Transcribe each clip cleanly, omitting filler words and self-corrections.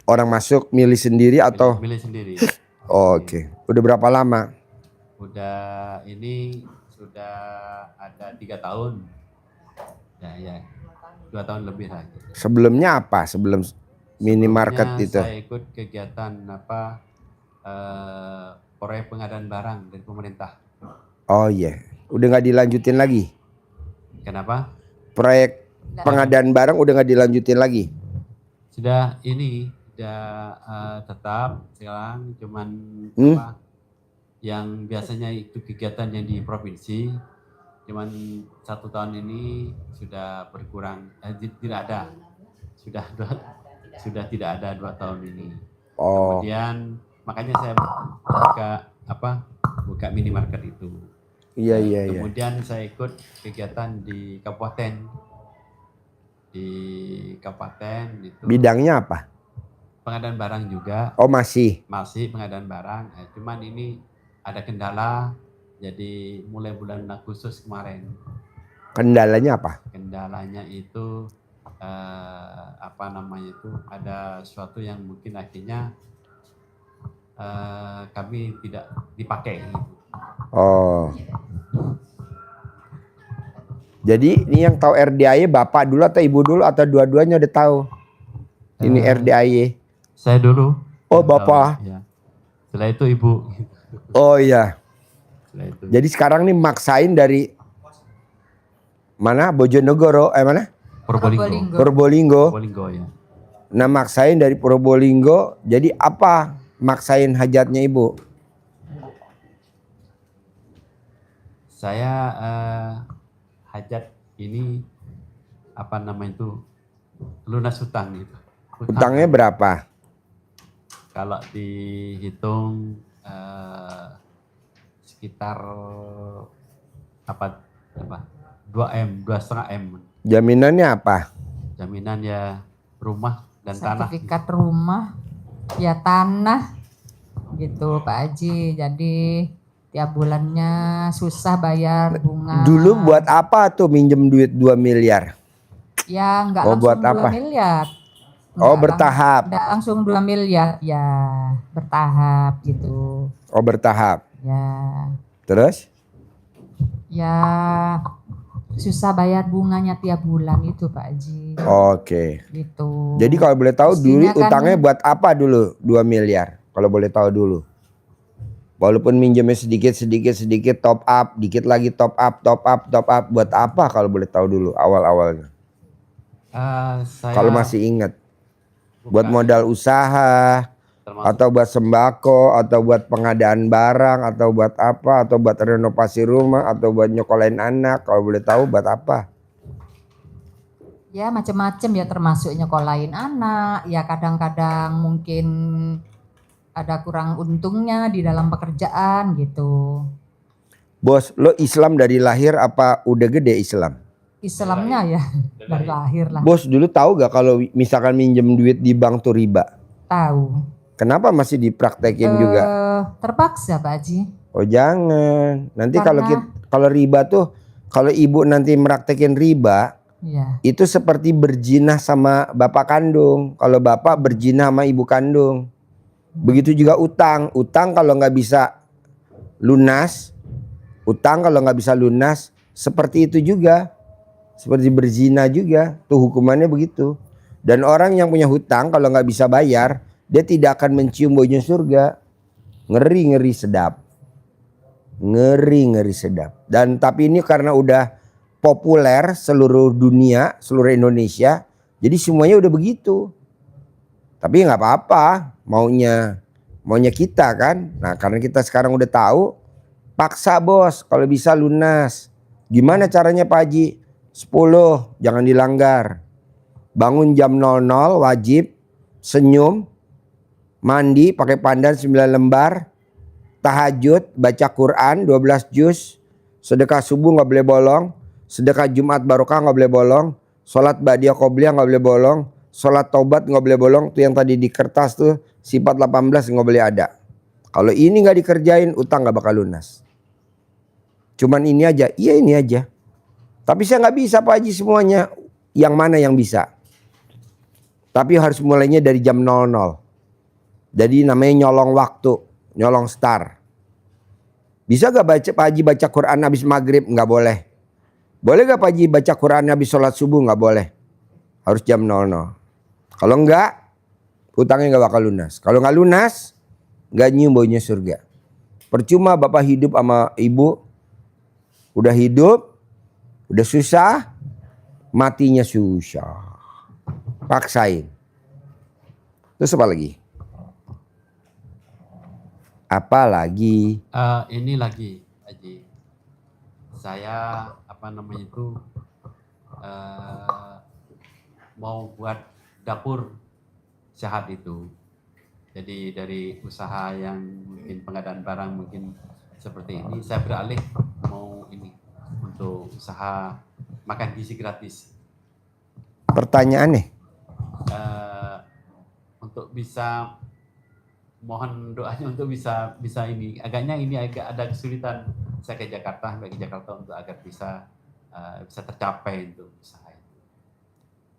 Orang masuk milih sendiri atau? Milih sendiri. Oh, oke. Udah berapa lama? Udah ini sudah ada 3 tahun. Ya, 2 tahun lebih lah. Sebelumnya apa? Sebelum minimarket itu? Saya ikut kegiatan proyek pengadaan barang dari pemerintah. Oh iya, udah nggak dilanjutin lagi? Kenapa? Proyek pengadaan barang udah nggak dilanjutin lagi? Sudah tetap sekarang cuman yang biasanya itu kegiatan yang di provinsi, cuman 1 tahun ini sudah berkurang, tidak ada, sudah tidak ada 2 tahun ini. Kemudian makanya saya buka minimarket itu. Iya. Kemudian saya ikut kegiatan di kabupaten. Itu. Bidangnya apa? Pengadaan barang juga. Oh masih pengadaan barang. Cuman ini ada kendala. Jadi mulai bulan Agustus kemarin. Kendalanya apa? Kendalanya itu ada sesuatu yang mungkin akhirnya kami tidak dipakai. Oh. Jadi ini yang tahu RDAY bapak dulu atau ibu dulu atau dua-duanya udah tahu? Ini RDAY. Saya dulu. Oh bapak. Ya. Setelah itu ibu. Oh iya. Jadi sekarang nih maksain dari mana? Bojonegoro, mana? Probolinggo. Ya. Nah maksain dari Probolinggo. Jadi apa maksain hajatnya ibu? Saya hajat ini lunas hutang gitu. Hutangnya berapa? Kalau dihitung sekitar 2 2,5 M. Jaminannya apa? Jaminan ya rumah dan tanah. Sertifikat rumah, ya tanah gitu Pak Haji. Jadi tiap bulannya susah bayar bunga. Dulu buat apa tuh minjem duit 2 miliar? Ya nggak langsung buat 2 apa? miliar. Oh bertahap. Nggak langsung 2 miliar, ya bertahap gitu. Oh bertahap. Ya. Terus? Ya susah bayar bunganya tiap bulan itu Pak Haji. Oke. Gitu. Jadi kalau boleh tahu dulu Mestinya utangnya buat apa dulu 2 miliar? Kalau boleh tahu dulu. Walaupun minjemnya sedikit top up, dikit lagi top up. Buat apa kalau boleh tahu dulu awal-awalnya? Kalau masih ingat. Buat modal usaha, atau buat sembako, atau buat pengadaan barang, atau buat apa, atau buat renovasi rumah, atau buat nyokolain anak. Kalau boleh tahu buat apa? Ya macam-macam ya, termasuk nyokolain anak. Ya kadang-kadang mungkin ada kurang untungnya di dalam pekerjaan gitu. Bos, lo Islam dari lahir apa udah gede Islam? Islamnya ya dari lahir lah. Bos dulu tahu gak kalau misalkan minjem duit di bank tuh riba? Tahu. Kenapa masih dipraktekin juga? Terpaksa Pak Haji. Oh jangan. Nanti kalau riba tuh, kalau ibu nanti meraktekin riba, ya. Itu seperti berjinah sama bapak kandung. Kalau bapak berjinah sama ibu kandung. Begitu juga utang. Utang kalau nggak bisa lunas, seperti itu juga. Seperti berzina juga. Tuh hukumannya begitu. Dan orang yang punya hutang kalau nggak bisa bayar, dia tidak akan mencium baunya surga. Ngeri sedap. Ngeri sedap. Dan tapi ini karena udah populer seluruh dunia, seluruh Indonesia, jadi semuanya udah begitu. Tapi nggak apa-apa, maunya kita kan. Nah karena kita sekarang udah tahu, paksa bos kalau bisa lunas. Gimana caranya Pak Haji? 10, jangan dilanggar. Bangun jam 00 wajib, senyum, mandi pakai pandan 9 lembar, tahajud, baca Quran 12 juz, sedekah subuh nggak boleh bolong, sedekah Jumat barokah nggak boleh bolong, sholat ba'diyah qobliyah nggak boleh bolong, sholat taubat nggak boleh bolong. Tuh yang tadi di kertas tuh sifat 18 nggak boleh ada. Kalau ini nggak dikerjain, utang nggak bakal lunas. Cuman ini aja, iya ini aja. Tapi saya nggak bisa Pak Haji semuanya. Yang mana yang bisa? Tapi harus mulainya dari jam 00. Jadi namanya nyolong waktu, nyolong star. Bisa gak Pak Haji baca Quran habis maghrib? Nggak boleh. Boleh gak Pak Haji baca Quran habis sholat subuh? Nggak boleh. Harus jam 00. Kalau enggak, hutangnya nggak bakal lunas. Kalau nggak lunas, nggak nyium baunya surga. Percuma Bapak hidup sama Ibu, udah hidup, udah susah, matinya susah. Paksain. Terus apa lagi? Apa lagi? Ini lagi, Haji. Saya mau buat dapur sehat itu. Jadi dari usaha yang mungkin pengadaan barang mungkin seperti ini, saya beralih mau ini untuk usaha makan gizi gratis. Pertanyaan nih. Untuk bisa mohon doanya untuk bisa ini. Agaknya ini agak ada kesulitan saya ke Jakarta untuk agar bisa tercapai untuk usaha itu.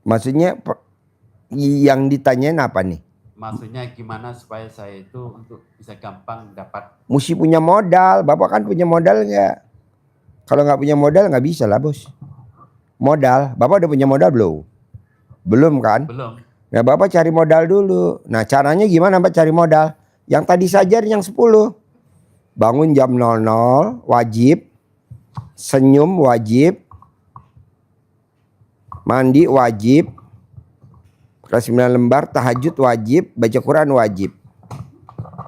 Maksudnya yang ditanyain apa nih? Maksudnya gimana supaya saya itu untuk bisa gampang dapat. Mesti punya modal. Bapak kan punya modal nggak? Kalau nggak punya modal nggak bisa lah bos. Modal. Bapak udah punya modal belum? Belum kan? Belum. Nah Bapak cari modal dulu. Nah caranya gimana Bapak cari modal? Yang tadi saja yang 10. Bangun jam 00 wajib. Senyum wajib. Mandi wajib. Kelas 9 lembar. Tahajud wajib. Baca Quran wajib.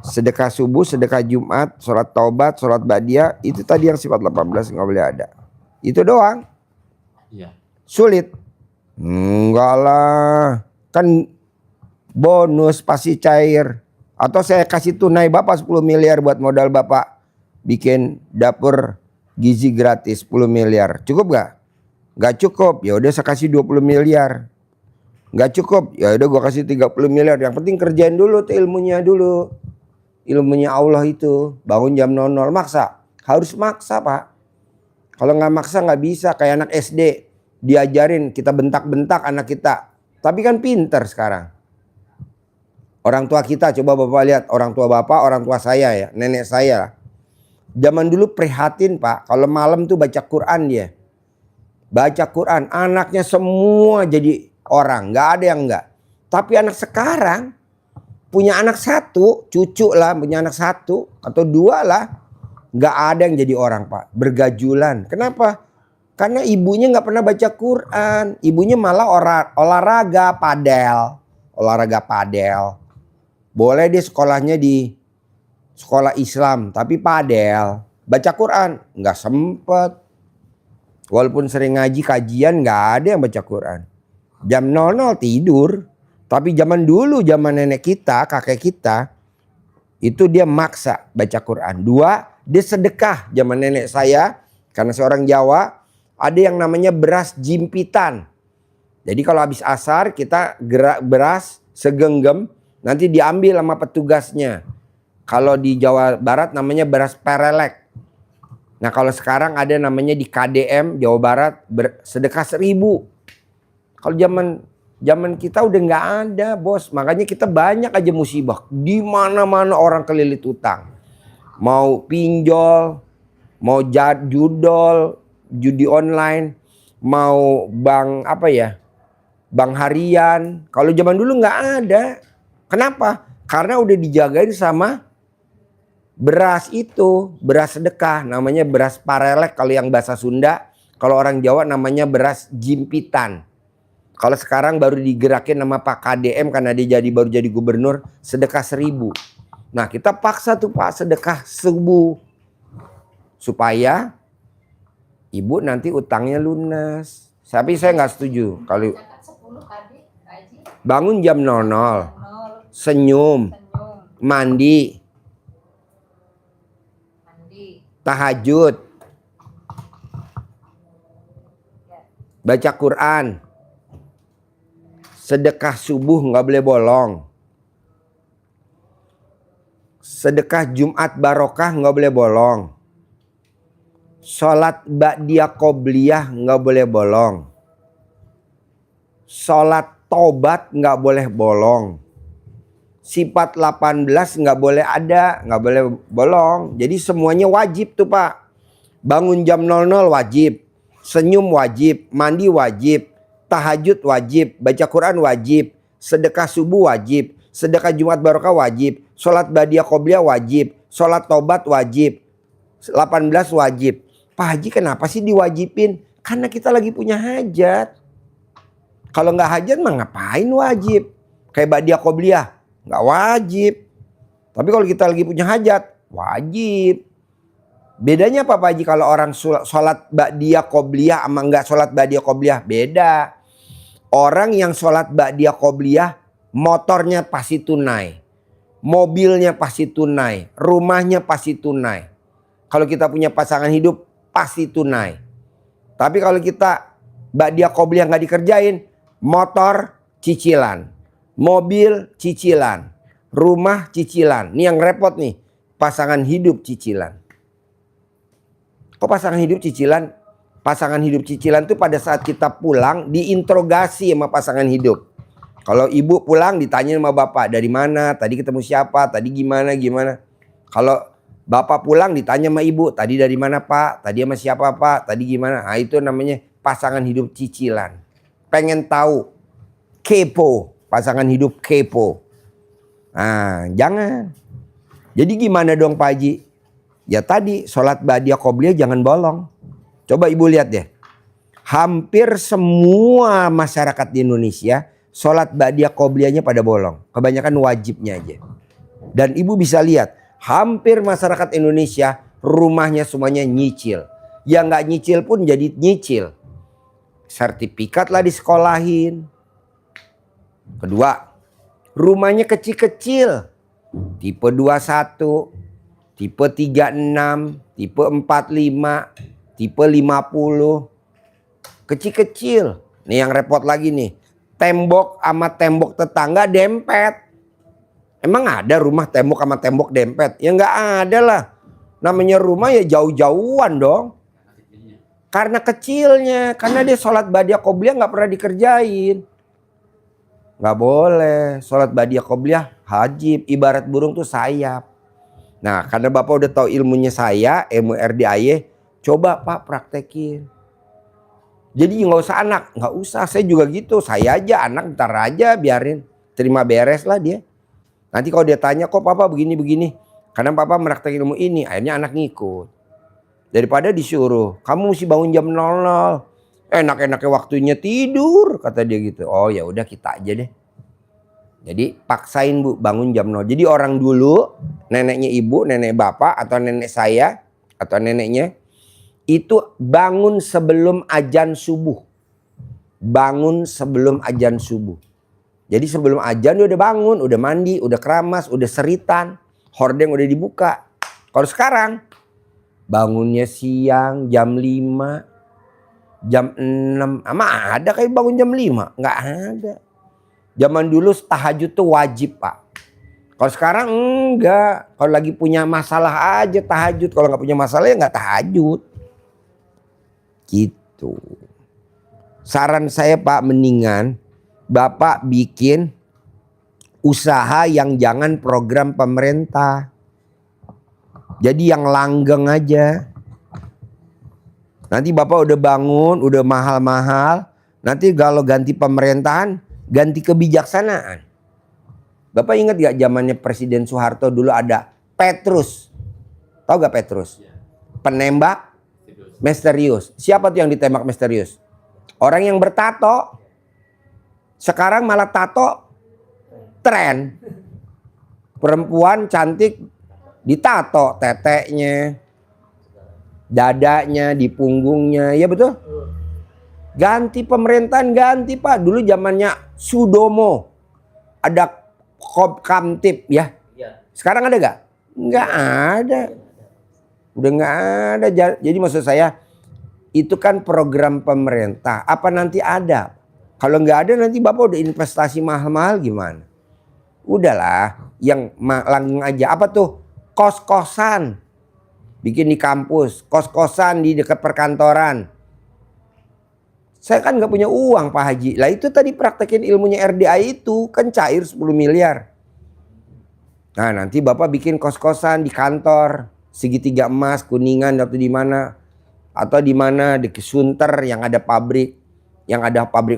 Sedekah subuh, sedekah Jumat, sholat taubat, sholat ba'diyah. Itu tadi yang sifat 18 nggak boleh ada. Itu doang. Iya. Sulit. Enggak lah. Kan bonus pasti cair. Atau saya kasih tunai Bapak 10 miliar buat modal Bapak bikin dapur gizi gratis 10 miliar. Cukup gak? Gak cukup. Ya udah saya kasih 20 miliar. Gak cukup. Ya udah gua kasih 30 miliar. Yang penting kerjain dulu tuh ilmunya dulu. Ilmunya Allah itu. Bangun jam 00 maksa. Harus maksa Pak. Kalau nggak maksa nggak bisa. Kayak anak SD. Diajarin kita bentak-bentak anak kita. Tapi kan pinter sekarang. Orang tua kita coba Bapak lihat. Orang tua Bapak, orang tua saya ya. Nenek saya. Zaman dulu prihatin Pak. Kalau malam tuh baca Quran dia. Baca Quran. Anaknya semua jadi orang. Nggak ada yang nggak. Tapi anak sekarang. Punya anak 1. Cucu lah. Punya anak 1. Atau 2 lah. Nggak ada yang jadi orang Pak. Bergajulan. Kenapa? Karena ibunya nggak pernah baca Quran. Ibunya malah olahraga padel. Olahraga padel. Boleh dia sekolahnya di sekolah Islam. Tapi padel. Baca Quran. Nggak sempet. Walaupun sering ngaji kajian nggak ada yang baca Quran. Jam 00 tidur. Tapi zaman dulu, zaman nenek kita, kakek kita. Itu dia maksa baca Quran. 2, dia sedekah. Zaman nenek saya. Karena seorang Jawa. Ada yang namanya beras jimpitan. Jadi kalau habis asar kita gerak beras segenggam. Nanti diambil sama petugasnya. Kalau di Jawa Barat namanya beras perelek. Nah kalau sekarang ada namanya di KDM Jawa Barat sedekah 1000. Kalau zaman kita udah nggak ada bos. Makanya kita banyak aja musibah. Di mana-mana orang kelilit utang. Mau pinjol. Mau judol. Judi online, mau bank bank harian. Kalau zaman dulu nggak ada. Kenapa? Karena udah dijagain sama beras itu, beras sedekah. Namanya beras parelek kalau yang bahasa Sunda. Kalau orang Jawa namanya beras jimpitan. Kalau sekarang baru digerakin nama Pak KDM karena dia baru jadi gubernur, sedekah 1000. Nah kita paksa tuh Pak sedekah subuh supaya ibu nanti utangnya lunas. Tapi saya nggak setuju. Kalau bangun jam 00, senyum, mandi, tahajud, baca Quran, sedekah subuh nggak boleh bolong, sedekah Jumat barokah nggak boleh bolong. Sholat ba'diyah qobliyah nggak boleh bolong. Sholat tobat nggak boleh bolong. Sifat 18 nggak boleh ada, nggak boleh bolong. Jadi semuanya wajib tuh Pak. Bangun jam 00 wajib. Senyum wajib. Mandi wajib. Tahajud wajib. Baca Quran wajib. Sedekah subuh wajib. Sedekah Jumat Barokah wajib. Sholat Badiah Qobliyah wajib. Sholat tobat wajib. 18 wajib. Pak Haji kenapa sih diwajibin? Karena kita lagi punya hajat. Kalau nggak hajat mah ngapain wajib? Kayak Badiah Qobliyah. Nggak wajib. Tapi kalau kita lagi punya hajat, wajib. Bedanya apa Pak Haji kalau orang sholat Badiah Qobliyah sama nggak sholat Badiah Qobliyah? Beda. Orang yang sholat Badiah Qobliyah, motornya pasti tunai. Mobilnya pasti tunai. Rumahnya pasti tunai. Kalau kita punya pasangan hidup, pasti tunai. Tapi kalau kita Badiah Qobliyah nggak dikerjain, motor cicilan. Mobil cicilan, rumah cicilan. Ini yang repot nih, pasangan hidup cicilan. Kok pasangan hidup cicilan? Pasangan hidup cicilan tuh pada saat kita pulang diinterogasi sama pasangan hidup. Kalau ibu pulang ditanya sama bapak, dari mana, tadi ketemu siapa, tadi gimana. Kalau bapak pulang ditanya sama ibu, tadi dari mana Pak, tadi sama siapa Pak, tadi gimana. Nah itu namanya pasangan hidup cicilan. Pengen tahu, kepo. Pasangan hidup kepo. Nah, jangan. Jadi gimana dong Pak Haji? Ya tadi sholat Badiah Qobliyah jangan bolong. Coba ibu lihat deh. Hampir semua masyarakat di Indonesia sholat Badiah Qobliyahnya pada bolong. Kebanyakan wajibnya aja. Dan ibu bisa lihat. Hampir masyarakat Indonesia rumahnya semuanya nyicil. Yang nggak nyicil pun jadi nyicil. Sertifikat lah disekolahin. Kedua, rumahnya kecil-kecil. Tipe 21, tipe 36, tipe 45, tipe 50. Kecil-kecil. Nih yang repot lagi nih. Tembok sama tembok tetangga dempet. Emang ada rumah tembok sama tembok dempet? Ya nggak ada lah. Namanya rumah ya jauh-jauhan dong. Karena kecilnya. Karena dia sholat Badiah Qobliyah nggak pernah dikerjain. Nggak boleh. Sholat Badiah Qobliyah wajib. Ibarat burung tuh sayap. Nah karena Bapak udah tahu ilmunya saya, ilmu RDAY, coba Pak praktekin. Jadi nggak usah anak, nggak usah. Saya juga gitu. Saya aja anak ntar aja biarin. Terima beres lah dia. Nanti kalau dia tanya kok Papa begini-begini. Karena Papa meraktekin ilmu ini. Akhirnya anak ngikut. Daripada disuruh. Kamu mesti bangun jam 00. Enak-enaknya waktunya tidur. Kata dia gitu. Oh ya udah kita aja deh. Jadi paksain Bu bangun jam 00. Jadi orang dulu. Neneknya ibu, nenek bapak atau nenek saya. Atau neneknya. Itu bangun sebelum azan subuh. Bangun sebelum azan subuh. Jadi sebelum azan dia udah bangun, udah mandi, udah keramas, udah seritan. Hordeng udah dibuka. Kalau sekarang bangunnya siang jam 5, jam 6. Ama ada kayak bangun jam 5? Nggak ada. Zaman dulu tahajud tuh wajib Pak. Kalau sekarang enggak. Kalau lagi punya masalah aja tahajud. Kalau nggak punya masalah ya nggak tahajud. Gitu. Saran saya Pak, mendingan Bapak bikin usaha yang jangan program pemerintah. Jadi yang langgeng aja. Nanti Bapak udah bangun, udah mahal-mahal. Nanti kalau ganti pemerintahan, ganti kebijaksanaan. Bapak ingat gak zamannya Presiden Soeharto dulu ada Petrus. Tahu gak Petrus? Penembak misterius. Siapa tuh yang ditembak misterius? Orang yang bertato. Sekarang malah tato tren. Perempuan cantik ditato teteknya, dadanya, di punggungnya. Ya betul? Ganti pemerintahan, ganti Pak. Dulu zamannya Sudomo. Ada Kamtip ya. Sekarang ada gak? Nggak ada. Udah nggak ada. Jadi maksud saya itu kan program pemerintah. Apa nanti ada? Kalau nggak ada nanti Bapak udah investasi mahal-mahal gimana? Udahlah, yang langgeng aja. Apa tuh? Kos-kosan. Bikin di kampus, kos-kosan di dekat perkantoran. Saya kan nggak punya uang Pak Haji. Lah itu tadi praktekin ilmunya RDA itu kan cair 10 miliar. Nah nanti Bapak bikin kos-kosan di kantor segitiga emas Kuningan atau di mana, atau di mana di Sunter yang ada pabrik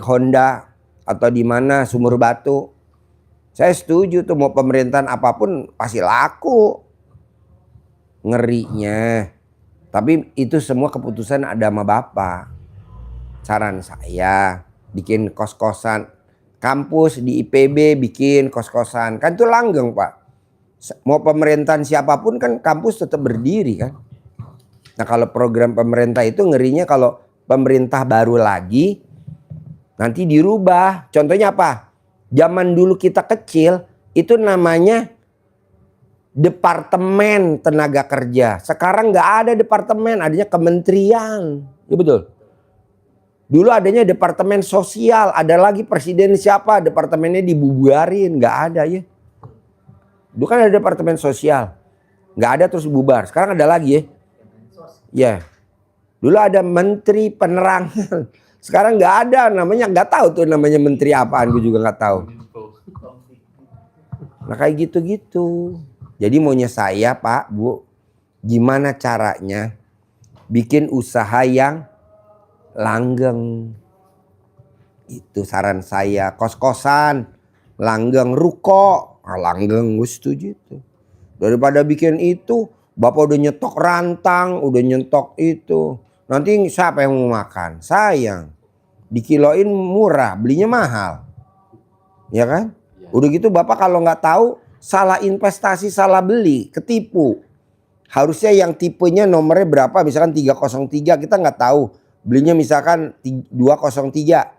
Honda, atau di mana Sumur Batu. Saya setuju tuh, mau pemerintahan apapun pasti laku. Ngerinya. Tapi itu semua keputusan ada sama Bapak. Saran saya bikin kos-kosan, kampus di IPB bikin kos-kosan, kan itu langgeng Pak. Mau pemerintahan siapapun kan kampus tetap berdiri kan. Nah kalau program pemerintah itu ngerinya kalau pemerintah baru lagi nanti dirubah. Contohnya apa? Zaman dulu kita kecil itu namanya Departemen Tenaga Kerja. Sekarang nggak ada departemen, adanya kementerian. Ya betul. Dulu adanya Departemen Sosial, ada lagi presiden siapa, departemennya dibubarin, nggak ada ya. Dulu kan ada Departemen Sosial, nggak ada terus bubar. Sekarang ada lagi ya. Ya. Dulu ada Menteri Penerangan, sekarang nggak ada, namanya nggak tahu tuh namanya menteri apaan, gue juga nggak tahu. Nah kayak gitu-gitu. Jadi maunya saya Pak, Bu, gimana caranya bikin usaha yang langgeng. Itu saran saya. Kos-kosan, langgeng, ruko, langgeng, gue setuju itu. Daripada bikin itu, Bapak udah nyetok rantang, udah nyetok itu. Nanti siapa yang mau makan? Sayang. Dikiloin murah, belinya mahal. Ya kan? Udah gitu Bapak kalau nggak tahu, salah investasi, salah beli, ketipu. Harusnya yang tipenya nomornya berapa, misalkan 303, kita nggak tahu. Belinya misalkan 203.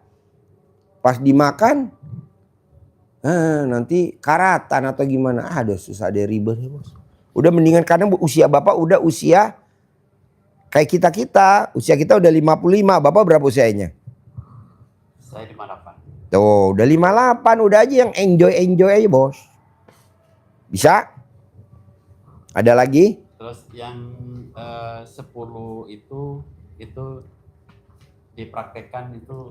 Pas dimakan, nanti karatan atau gimana. Aduh susah deh, ribet ya Bos. Udah mendingan, karena usia Bapak udah usia kayak kita. Usia kita udah 55. Bapak berapa usianya? Saya 58. Tuh udah 58. Udah aja yang enjoy aja Bos. Bisa? Ada lagi? Terus yang 10 itu dipraktekkan itu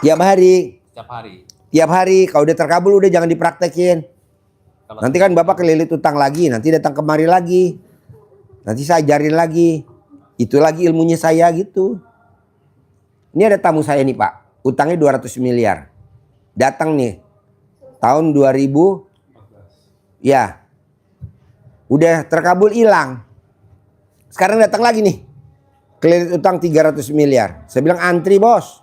Tiap hari. setiap hari. Tiap hari. Kalau udah terkabul udah jangan dipraktekin. Kalau Nanti kan Bapak kelilit utang lagi. Nanti datang kemari lagi. Nanti saya ajarin lagi. Itu lagi ilmunya saya gitu. Ini ada tamu saya nih Pak. Utangnya 200 miliar. Datang nih. Tahun 2000. Ya. Udah terkabul hilang. Sekarang datang lagi nih. Kelilit utang 300 miliar. Saya bilang antri Bos.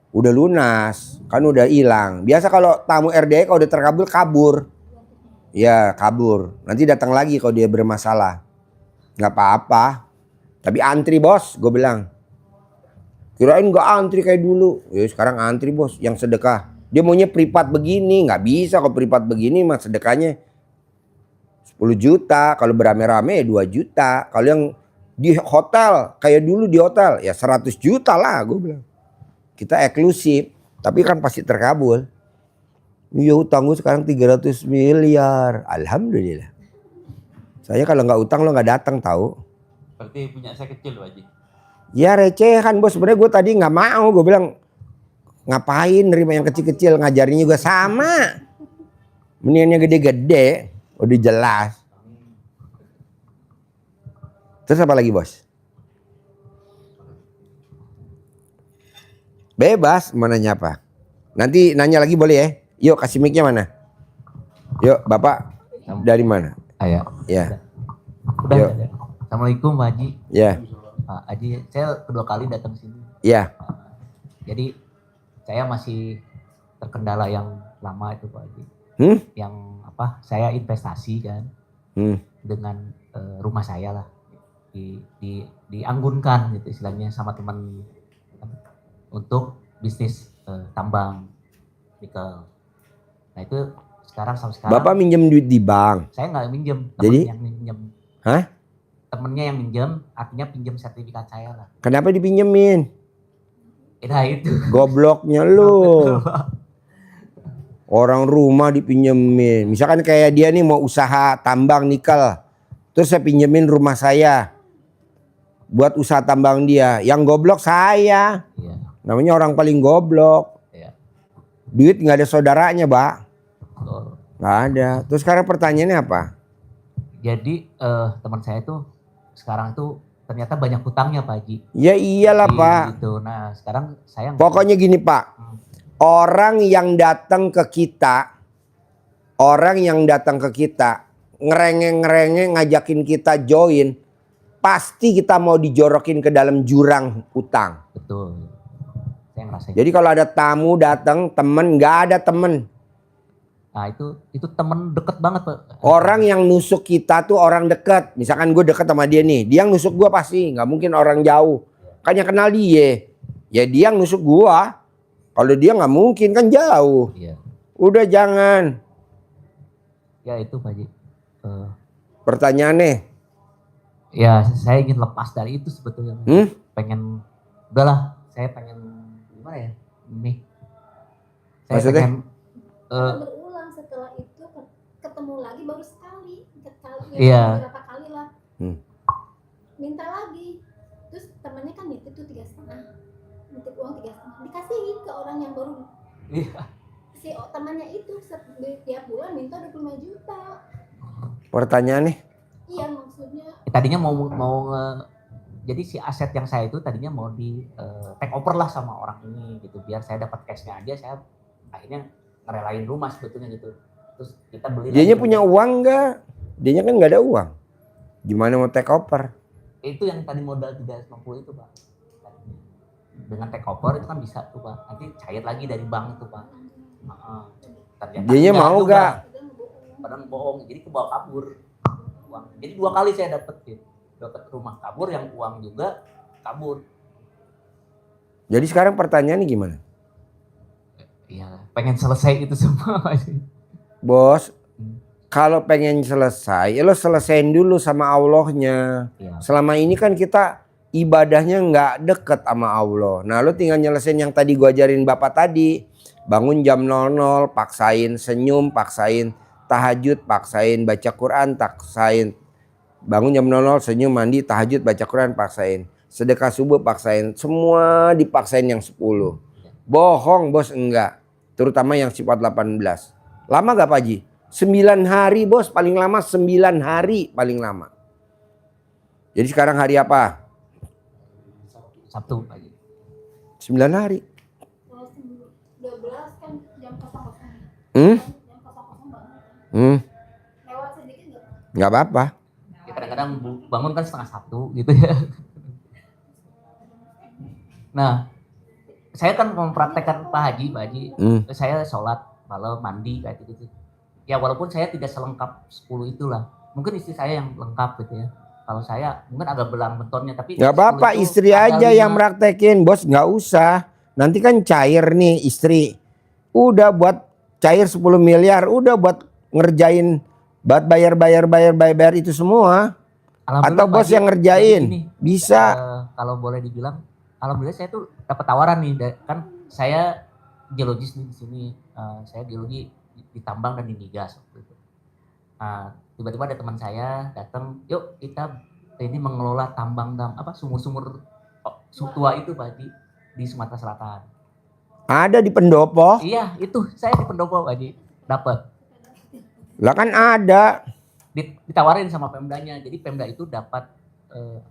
Udah lunas. Kan udah hilang. Biasa kalau tamu RDA kalau udah terkabul kabur. Ya kabur. Nanti datang lagi kalau dia bermasalah. Gak apa-apa. Tapi antri Bos. Gue bilang. Kirain gak antri kayak dulu. Ya sekarang antri Bos. Yang sedekah. Dia maunya privat begini. Gak bisa kalau privat begini mah sedekahnya 10 juta. Kalau berame-rame 2 juta. Kalau yang di hotel kayak dulu di hotel ya 100 juta lah gue bilang. Kita eksklusif tapi kan pasti terkabul. Iya utang gue sekarang 300 miliar. Alhamdulillah. Saya kalau nggak utang lo nggak datang tahu. berarti punya saya kecil Pak Haji. Ya recehan Bos. Sebenarnya gue tadi nggak mau. Gue bilang ngapain nerima yang kecil-kecil, ngajarinnya juga sama. Mendingannya gede-gede. Udah jelas. Terus apa lagi Bos? Bebas mau nanya apa. Nanti nanya lagi boleh ya. Yuk kasih mic-nya mana? Yuk Bapak dari mana? Ayo. Ya. Udah. Yuk. Assalamualaikum Pak Haji. Ya. Pak Haji, saya kedua kali datang sini. Ya. Jadi saya masih terkendala yang lama itu Pak Haji. Yang apa? Saya investasi kan dengan rumah saya lah. Dianggunkan gitu istilahnya sama teman untuk bisnis tambang nikel. Nah itu sekarang sampai sekarang. Bapak minjem duit di bank. Saya nggak minjem. Jadi? Yang minjem. Hah? Temennya yang minjem, artinya pinjem sertifikat saya lah. Kenapa dipinjemin? Nah itu. Gobloknya lu. Orang rumah dipinjemin. Misalkan kayak dia nih mau usaha tambang nikel. Terus saya pinjemin rumah saya. Buat usaha tambang dia. Yang goblok saya. Iya. Namanya orang paling goblok. Iya. Duit nggak ada saudaranya, Pak. Betul. Nggak ada. Terus sekarang pertanyaannya apa? Jadi teman saya tuh sekarang tuh ternyata banyak hutangnya Pak Haji. Ya iyalah, Pak. Gitu. Nah sekarang saya Pokoknya gini, Pak. Orang yang datang ke kita, ngerengek-ngerengek ngajakin kita join, pasti kita mau dijorokin ke dalam jurang utang. betul. Saya ngerasain. Jadi kalau ada tamu datang, temen, nggak ada temen. Nah itu temen deket banget Pak. Orang yang nusuk kita tuh orang deket. Misalkan gue deket sama dia nih, dia yang nusuk gue pasti, nggak mungkin orang jauh. Kan yang kenal dia, ya dia yang nusuk gue. Kalau dia nggak mungkin, kan jauh. Iya. Udah jangan. Ya itu Pak Haji. Pertanyaannya, Ya saya ingin lepas dari itu sebetulnya. Pengen, udahlah saya pengen gimana ya nih. Saya Maksudnya? pengen berulang setelah itu ketemu lagi baru sekali Iya. beberapa kali lah minta lagi, terus temannya kan nitip tuh 3,5, nitip uang 3,5 dikasihin ke orang yang baru. Iya. Si temannya itu tiap bulan minta 25 juta. pertanyaannya, Iya, maksudnya Tadinya mau jadi si aset yang saya itu tadinya mau di take over lah sama orang ini gitu, biar saya dapat cashnya aja. Saya akhirnya ngerelain rumah sebetulnya gitu, terus kita beli dianya lagi. punya uang nggak? Dianya kan nggak ada uang. Gimana mau take over? Itu yang tadi modal 350 itu Pak. Dengan take over itu kan bisa tuh Pak, nanti cair lagi dari bank itu Pak. Ternyata Dianya enggak mau juga. nggak? Padahal bohong, jadi kebawa kabur uang. Jadi 2 kali saya dapat rumah kabur, yang uang juga kabur. Jadi sekarang pertanyaannya gimana? Iya, pengen selesai itu semua. Bos, kalau pengen selesai, ya lo selesain dulu sama Allahnya. Iya. Selama ini kan kita ibadahnya nggak deket sama Allah. Nah lo tinggal nyelesain yang tadi gua ajarin Bapak tadi. Bangun jam 00, paksain senyum, paksain tahajud, paksain baca Quran, paksain. Bangun jam 00, senyum, mandi, tahajud, baca Quran, paksain. Sedekah subuh, paksain. Semua dipaksain yang 10. Bohong bos, enggak. Terutama yang sifat 18. Lama gak Pak Haji? 9 hari bos, paling lama 9 hari paling lama. Jadi sekarang hari apa? Sabtu pagi. 9 hari. kalau 12 kan jam 00. Jam 00 banget. Lewat sedikit nggak? Gak apa-apa. Ya, kadang-kadang bangun kan 1:30 gitu ya. Nah, saya kan mempraktekkan Pak Haji, saya sholat malam, mandi kayak gitu. Ya walaupun saya tidak selengkap 10 itulah. Mungkin istri saya yang lengkap gitu ya. Kalau saya mungkin agak belang betonnya, tapi Gak apa-apa, 10 itu istri ada aja 5. yang praktekin. Bos gak usah. Nanti kan cair nih istri. Udah buat cair 10 miliar. Udah buat ngerjain. Buat bayar itu semua. Atau bos Pak Haji, yang ngerjain. gini, Bisa. kalau boleh dibilang, alhamdulillah saya tuh dapat tawaran nih. Kan saya geologis nih di sini. Saya geologi di tambang dan di migas waktu itu. Tiba-tiba ada teman saya datang, yuk kita ini mengelola tambang sumur-sumur tua itu Pak Haji, di Sumatera Selatan. Ada di Pendopo. Iya itu saya di Pendopo Pak Haji dapat. Lah kan ada. Ditawarin sama Pemdanya, jadi Pemda itu dapat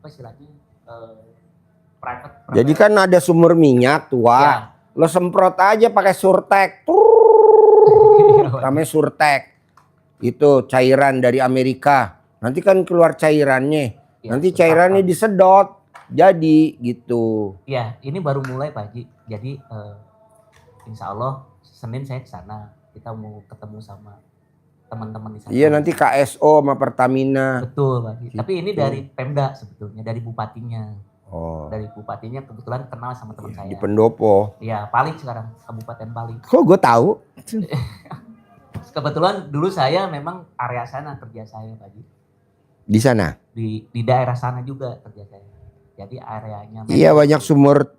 istilahnya private. Jadi kan ada sumur minyak tua. Ya. Lo semprot aja pakai surtek. Namanya surtek. Itu cairan dari Amerika. Nanti kan keluar cairannya. Ya, Nanti cairannya disedot. Jadi gitu. Iya, ini baru mulai Pak Haji. Jadi insya Allah Senin saya ke sana. Kita mau ketemu sama teman-teman di sana. Iya nanti KSO sama Pertamina. Betul Pak Haji. Gitu. Tapi ini dari Pemda sebetulnya, dari bupatinya. Oh. Dari bupatinya kebetulan kenal sama teman saya. Di Pendopo. Iya, Paling sekarang, Kabupaten Paling. Kok gue tahu? Kebetulan dulu saya memang area sana kerja saya Pak Haji. Di sana. Di daerah sana juga kerja saya. Jadi areanya Iya banyak sumur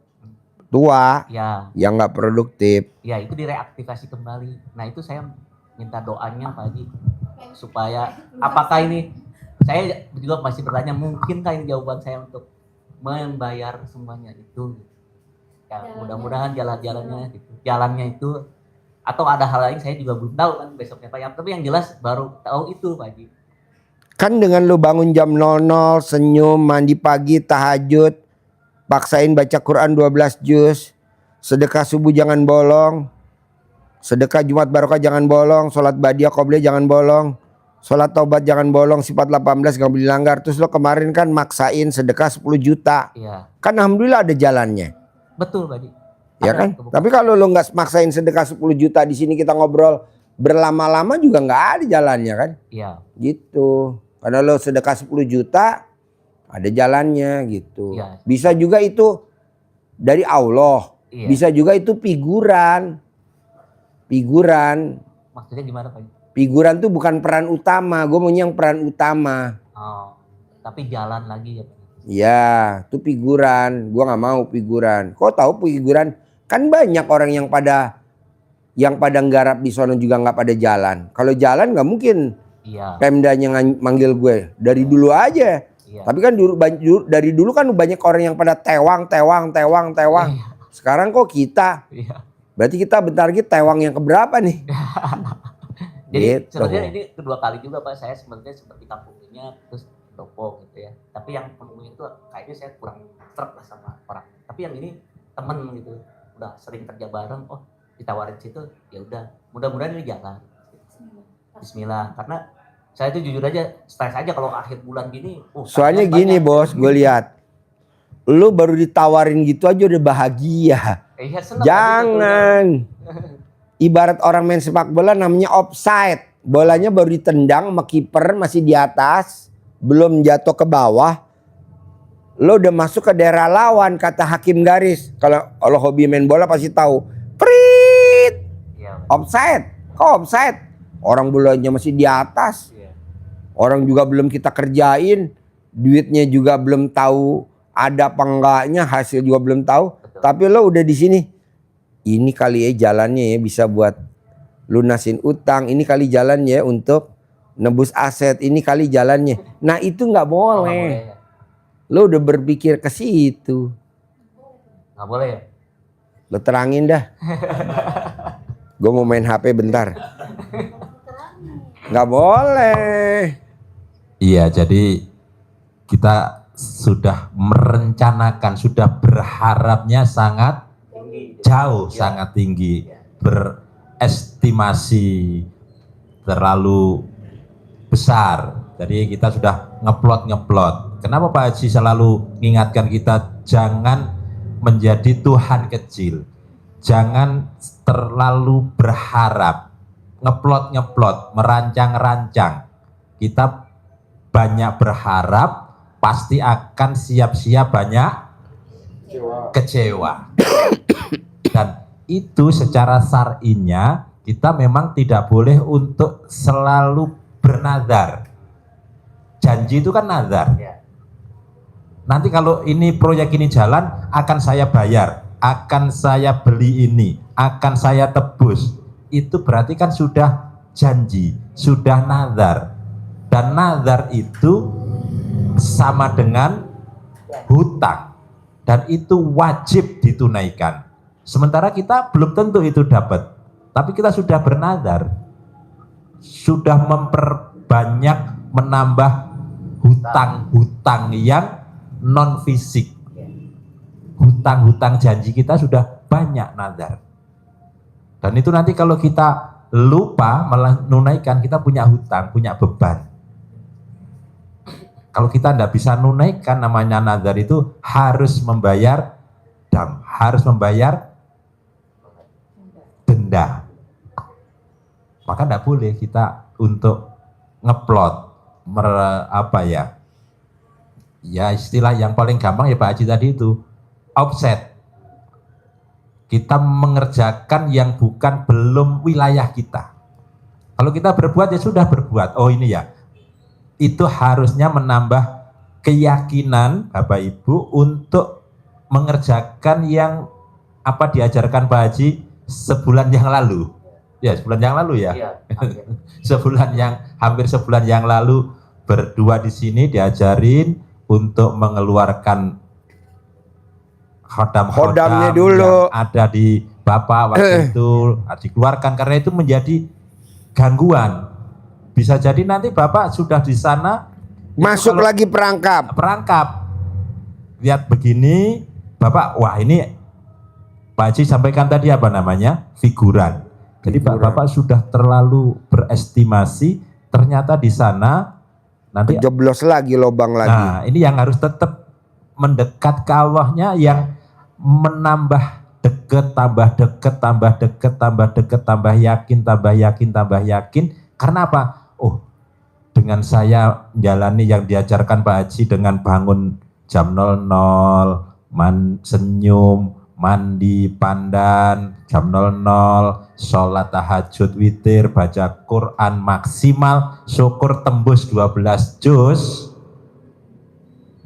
tua ya, yang nggak produktif. ya itu direaktivasi kembali. Nah itu saya minta doanya Pak Haji supaya apakah ini, saya juga masih bertanya, mungkinkah ini jawaban saya untuk membayar semuanya itu. Ya, Jalannya. mudah-mudahan jalan-jalannya gitu. Jalannya itu atau ada hal lain saya juga belum tahu kan besoknya Pak. Tapi yang jelas baru tahu itu Pak Haji. Kan dengan lu bangun jam 00, senyum, mandi pagi, tahajud, paksain baca Quran 12 juz, sedekah subuh jangan bolong, sedekah Jumat Barokah jangan bolong, sholat badiah qobliyah jangan bolong, sholat taubat jangan bolong, sifat 18 gak boleh dilanggar. Terus lo kemarin kan maksain sedekah 10 juta. Iya. Kan alhamdulillah ada jalannya. Betul Pak Haji. Ya Ada kan? kebukaan. Tapi kalau lo nggak maksain sedekah 10 juta di sini kita ngobrol berlama-lama juga nggak ada jalannya kan? Iya. Gitu. Karena lo sedekah 10 juta ada jalannya gitu. Iya. Bisa juga itu dari Allah. Iya. Bisa juga itu figuran. Figuran. Maksudnya gimana Pak Haji? Figuran tuh bukan peran utama. Gue maunya yang peran utama. Oh, tapi jalan lagi ya Pak. Ya, itu figuran. Gua nggak mau figuran. Kok tahu figuran? Kan banyak orang yang pada nggarap di sono juga nggak pada jalan. Kalau jalan nggak mungkin Iya. Pemdanya manggil gue dari dulu aja. Iya. Tapi kan dari dulu kan banyak orang yang pada tewang. Iya. Sekarang kok kita? Iya. Berarti kita bentar lagi tewang yang keberapa nih? Jadi Gitu. sebenarnya ini kedua kali juga Pak saya sebenarnya seperti kampungnya terus toko gitu ya. Tapi yang kampungnya itu kayaknya saya kurang truk lah sama orang. Tapi yang ini temen gitu. Udah sering kerja bareng, oh ditawarin situ, ya udah. Mudah-mudahan ini jalan. Bismillah. Karena saya itu jujur aja stres aja kalau akhir bulan gini. Soalnya tagihan gini banyak. bos, gue lihat. Lu baru ditawarin gitu aja udah bahagia. Iya, senang Jangan. Ibarat orang main sepak bola namanya offside. Bolanya baru ditendang sama kiper masih di atas. Belum jatuh ke bawah. Lo udah masuk ke daerah lawan kata hakim garis. Kalau hobi main bola pasti tahu. Prit. Iya. Offside. Kok offside? Orang bolanya masih di atas. Iya. Orang juga belum kita kerjain. Duitnya juga belum tahu ada apa enggaknya. Hasil juga belum tahu. Betul. Tapi lo udah di sini. Ini kali ya jalannya ya bisa buat lunasin utang. Ini kali jalannya untuk nebus aset. Ini kali jalannya. Nah itu nggak Oh, nggak boleh. boleh ya. Lo udah berpikir ke situ. Nggak boleh ya. Lo terangin dah. Gue mau main HP bentar. Nggak boleh. Iya, jadi kita sudah merencanakan, sudah berharapnya sangat jauh, sangat tinggi, berestimasi terlalu besar. Jadi kita sudah ngeplot. Kenapa Pak Haji selalu mengingatkan kita jangan menjadi Tuhan kecil, jangan terlalu berharap, ngeplot, merancang-rancang. Kita banyak berharap, pasti akan siap-siap banyak kecewa. Dan itu secara syar'inya kita memang tidak boleh untuk selalu bernazar. Janji itu kan nazar. Ya. Nanti kalau ini proyek ini jalan, akan saya bayar, akan saya beli ini, akan saya tebus. Itu berarti kan sudah janji, sudah nazar. Dan nazar itu sama dengan hutang. Dan itu wajib ditunaikan. Sementara kita belum tentu itu dapat. Tapi kita sudah bernazar. Sudah memperbanyak, menambah hutang-hutang yang non fisik. Hutang-hutang janji kita sudah banyak nazar. Dan itu nanti kalau kita lupa menunaikan, kita punya hutang, punya beban. Kalau kita tidak bisa menunaikan, namanya nazar itu harus membayar dam, harus membayar denda. Maka tidak boleh kita untuk ngeplot, ya istilah yang paling gampang ya Pak Haji tadi itu, offset. Kita mengerjakan yang bukan belum wilayah kita. Kalau kita berbuat ya sudah berbuat. Oh ini ya, itu harusnya menambah keyakinan Bapak Ibu untuk mengerjakan yang apa diajarkan Pak Haji sebulan yang lalu. Ya sebulan yang lalu ya. Iya. Hampir sebulan yang lalu berdua di sini diajarin untuk mengeluarkan Khodamnya khodam-khodam dulu. yang ada di Bapak waktu itu dikeluarkan karena itu menjadi gangguan. Bisa jadi nanti Bapak sudah di sana itu Masuk kalau lagi perangkap. lihat begini, Bapak, wah ini Pak Haji sampaikan tadi apa namanya? Figuran. Jadi Bapak sudah terlalu berestimasi, ternyata di sana nanti Jeblos lagi, lobang lagi. nah, ini yang harus tetap mendekat ke Allahnya, yang menambah deket, tambah deket, tambah deket, tambah deket, tambah yakin, tambah yakin, tambah yakin. Karena apa? Oh, dengan saya menjalani yang diajarkan Pak Haji dengan bangun jam 00, senyum, mandi, pandan, jam 00, sholat tahajud witir, baca Quran maksimal, syukur tembus 12 juz,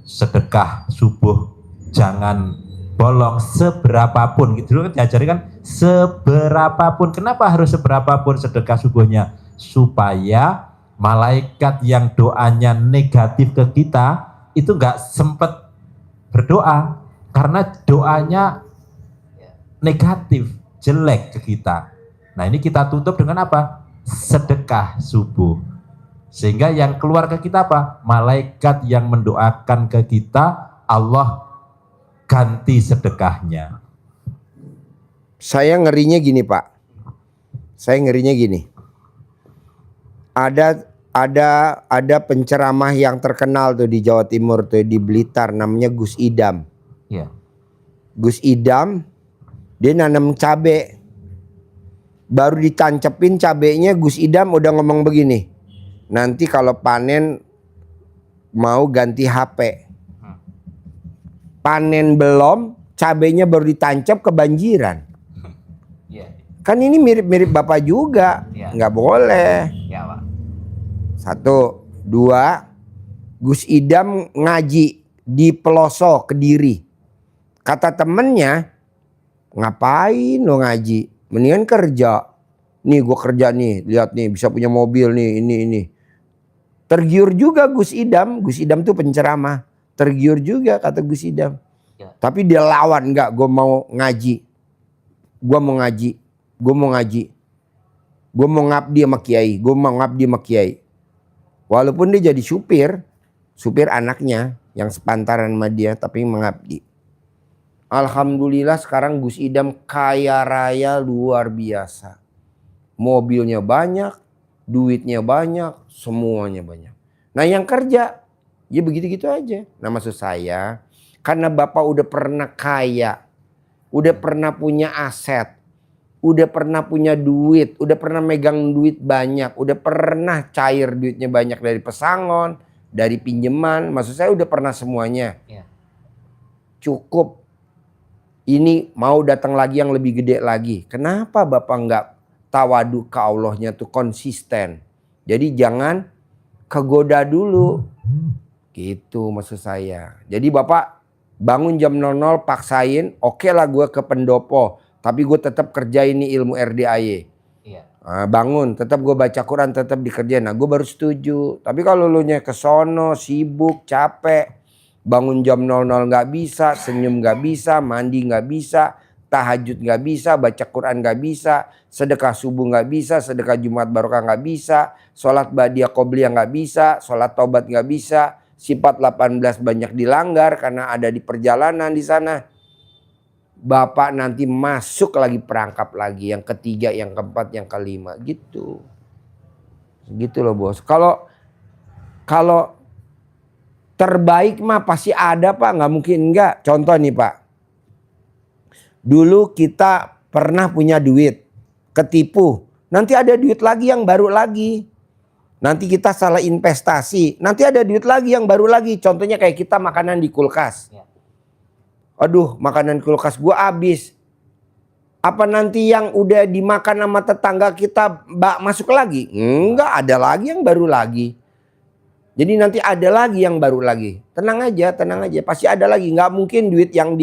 sedekah subuh jangan bolong seberapapun. Gitu kan diajari kan seberapapun. Kenapa harus seberapapun sedekah subuhnya? Supaya malaikat yang doanya negatif ke kita itu nggak sempet berdoa karena doanya negatif, jelek ke kita. Nah ini kita tutup dengan apa? Sedekah subuh. Sehingga yang keluar ke kita apa? Malaikat yang mendoakan ke kita, Allah ganti sedekahnya. Saya ngerinya gini Pak. Saya ngerinya gini. Ada penceramah yang terkenal tuh di Jawa Timur tuh, di Blitar, namanya Gus Idam. Ya. Gus Idam dia nanam cabe. Baru ditancepin cabenya, Gus Idam udah ngomong begini. Nanti kalau panen mau ganti HP. Panen belum, cabenya baru ditancap kebanjiran. Iya. Kan ini mirip-mirip Bapak juga. Iya. Nggak boleh. Ya, Pak. 1, 2, Gus Idam ngaji di pelosok Kediri. Kata temennya, ngapain lo ngaji? Mendingan kerja. Nih gue kerja nih, lihat nih bisa punya mobil nih, ini. Tergiur juga Gus Idam. Gus Idam tuh penceramah. Tergiur juga kata Gus Idam. Ya. Tapi dia lawan, enggak, gue mau ngaji. Gue mau ngaji. Gue mau ngaji. Gue mau ngabdi sama kiai. Gue mau ngabdi sama kiai. Walaupun dia jadi supir anaknya yang sepantaran sama dia, tapi mengabdi. Alhamdulillah sekarang Gus Idam kaya raya luar biasa. Mobilnya banyak, duitnya banyak, semuanya banyak. Nah yang kerja, ya begitu-gitu aja. Nah maksud saya, karena Bapak udah pernah kaya, udah pernah punya aset, udah pernah punya duit, udah pernah megang duit banyak, udah pernah cair duitnya banyak dari pesangon, dari pinjaman. Maksud saya udah pernah semuanya. Ya. Cukup. Ini mau datang lagi yang lebih gede lagi. Kenapa Bapak nggak tawadu ke Allahnya tuh konsisten? Jadi jangan kegoda dulu. Gitu maksud saya. Jadi Bapak bangun jam 00 paksain, oke lah gue ke pendopo. Tapi gue tetap kerja ini ilmu RDAY. Iya. Nah, bangun, tetap gue baca Quran, tetap dikerjain. Nah gue baru setuju. Tapi kalau lu nya kesono, sibuk, capek. Bangun jam 00 nggak bisa, senyum nggak bisa, mandi nggak bisa, tahajud nggak bisa, baca Quran nggak bisa, sedekah subuh nggak bisa, sedekah Jumat Barokah nggak bisa, sholat badiah qobliyah nggak bisa, sholat taubat nggak bisa, sifat 18 banyak dilanggar karena ada di perjalanan di sana. Bapak nanti masuk lagi perangkap lagi, yang ketiga, yang keempat, yang kelima, gitu. Gitu loh bos. Kalau terbaik mah pasti ada Pak, nggak mungkin enggak. Contoh nih Pak, dulu kita pernah punya duit, ketipu, nanti ada duit lagi yang baru lagi. Nanti kita salah investasi, nanti ada duit lagi yang baru lagi. Contohnya kayak kita makanan di kulkas. Ya. Aduh, makanan kulkas gua habis. Apa nanti yang udah dimakan sama tetangga kita masuk lagi? Enggak, ada lagi yang baru lagi. Jadi nanti ada lagi yang baru lagi. Tenang aja, pasti ada lagi. Nggak mungkin duit yang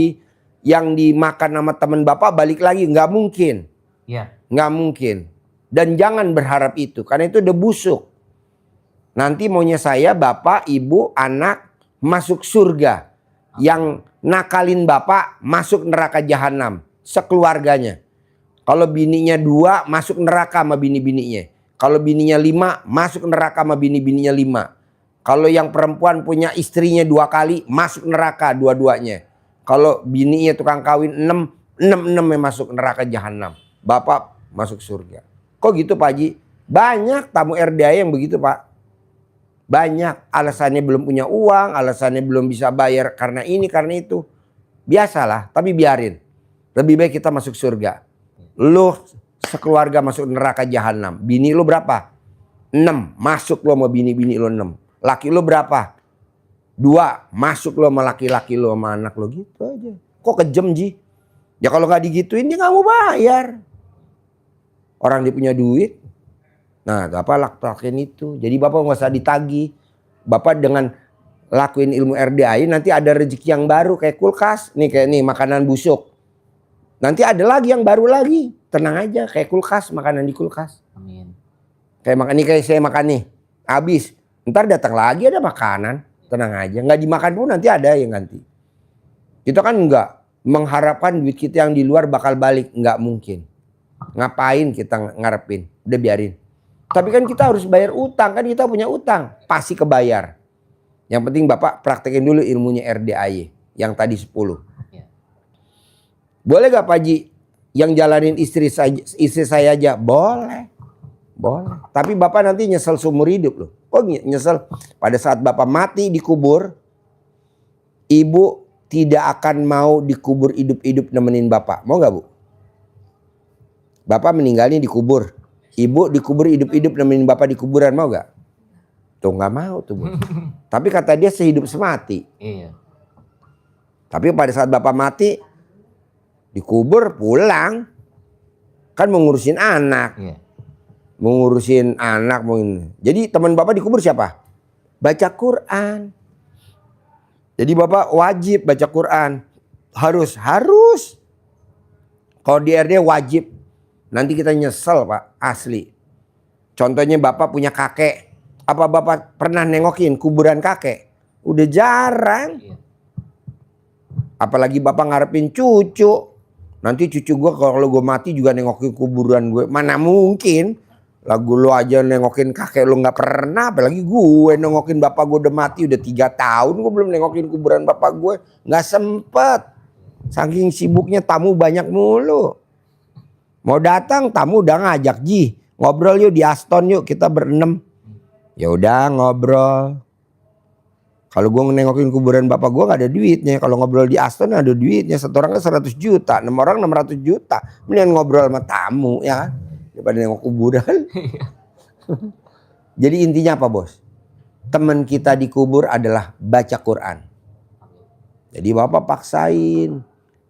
dimakan sama teman Bapak balik lagi, nggak mungkin. Iya. Nggak mungkin. Dan jangan berharap itu, karena itu udah busuk. Nanti maunya saya, Bapak, Ibu, anak masuk surga. Yang nakalin bapak masuk neraka jahanam sekeluarganya. Kalau bininya 2 masuk neraka sama bini-bininya. Kalau bininya 5 masuk neraka sama bini-bininya 5. Kalau yang perempuan punya istrinya 2 kali masuk neraka dua-duanya. Kalau bininya tukang kawin 6 yang masuk neraka jahanam. Bapak masuk surga. Kok gitu Pak Haji? Banyak tamu RDA yang begitu Pak. Banyak alasannya belum punya uang, alasannya belum bisa bayar karena ini karena itu. Biasalah, tapi biarin. Lebih baik kita masuk surga. Lu sekeluarga masuk neraka jahanam. Bini lu berapa? 6. Masuk lu sama bini-bini lu 6. Laki lu berapa? 2. Masuk lu sama laki-laki lu sama anak lu gitu aja. Kok kejem Ji? Ya kalau nggak digituin dia nggak mau bayar. Orang dia punya duit. Nah, Bapak lakuin itu. Jadi Bapak nggak usah ditagih. Bapak dengan lakuin ilmu RDAI nanti ada rezeki yang baru kayak kulkas. Nih kayak nih makanan busuk. Nanti ada lagi yang baru lagi. Tenang aja kayak kulkas, makanan di kulkas. Amin. Kayak makan nih kayak saya makan nih. Habis. Ntar datang lagi ada makanan. Tenang aja. Nggak dimakan pun nanti ada yang ganti. Kita kan nggak mengharapkan duit kita yang di luar bakal balik. Nggak mungkin. Ngapain kita ngarepin? Udah biarin. Tapi kan kita harus bayar utang. Kan kita punya utang. Pasti kebayar. Yang penting Bapak praktekin dulu ilmunya RDAY. Yang tadi 10. Ya. Boleh gak Pak Haji? Yang jalanin istri saya aja? Boleh. Boleh. Tapi Bapak nanti nyesel seumur hidup loh. Kok nyesel? Pada saat Bapak mati dikubur. Ibu tidak akan mau dikubur hidup-hidup nemenin Bapak. Mau gak Bu? Bapak meninggalnya dikubur. Ibu dikubur hidup-hidup nemenin Bapak di kuburan. Mau gak? Tuh gak mau tuh Bu. Tapi kata dia sehidup semati. Iya. Tapi pada saat Bapak mati dikubur pulang. Kan mengurusin anak. Iya. Mengurusin anak. Jadi teman Bapak dikubur siapa? Baca Quran. Jadi Bapak wajib baca Quran. Harus. Kalau di RD wajib. Nanti kita nyesel Pak. Asli. Contohnya Bapak punya kakek. Apa Bapak pernah nengokin kuburan kakek? Udah jarang. Iya. Apalagi Bapak ngarepin cucu. Nanti cucu gue kalau gue mati juga nengokin kuburan gue. Mana mungkin. Lagu lo aja nengokin kakek lo gak pernah. Apalagi gue nengokin bapak gue udah mati. Udah 3 tahun gue belum nengokin kuburan bapak gue. Gak sempet. Saking sibuknya tamu banyak mulu. Mau datang tamu udah ngajak, Ji ngobrol yuk di Aston yuk kita berenam. Ya udah ngobrol. Kalau gue nengokin kuburan bapak gue gak ada duitnya. Kalau ngobrol di Aston ada duitnya. 1 orang kan 100 juta. 6 orang 600 juta. Mendingan ngobrol sama tamu ya kan. Daripada nengok kuburan. Jadi intinya apa Bos? Teman kita dikubur adalah baca Quran. Jadi Bapak paksain.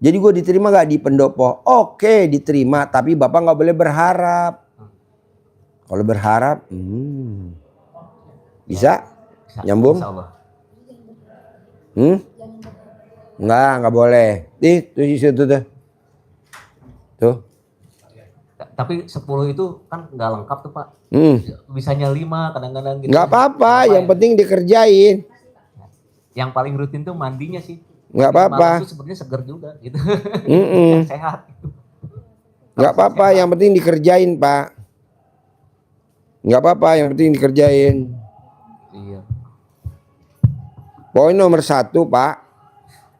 Jadi gue diterima gak di pendopo? Oke diterima. Tapi Bapak gak boleh berharap. Kalau berharap bisa? Nyambung? Insya Allah. Enggak boleh. Tuh situ tuh. Tuh. Tapi 10 itu kan nggak lengkap tuh Pak. Bisanya 5 kadang-kadang gitu. Nggak apa-apa, yang penting dikerjain. Yang paling rutin tuh mandinya sih. Nggak apa-apa. Itu sebenarnya seger juga gitu. Sehat gitu. Nggak apa-apa, yang penting dikerjain Pak. Nggak apa-apa, yang penting dikerjain. Iya. Poin nomor 1 Pak,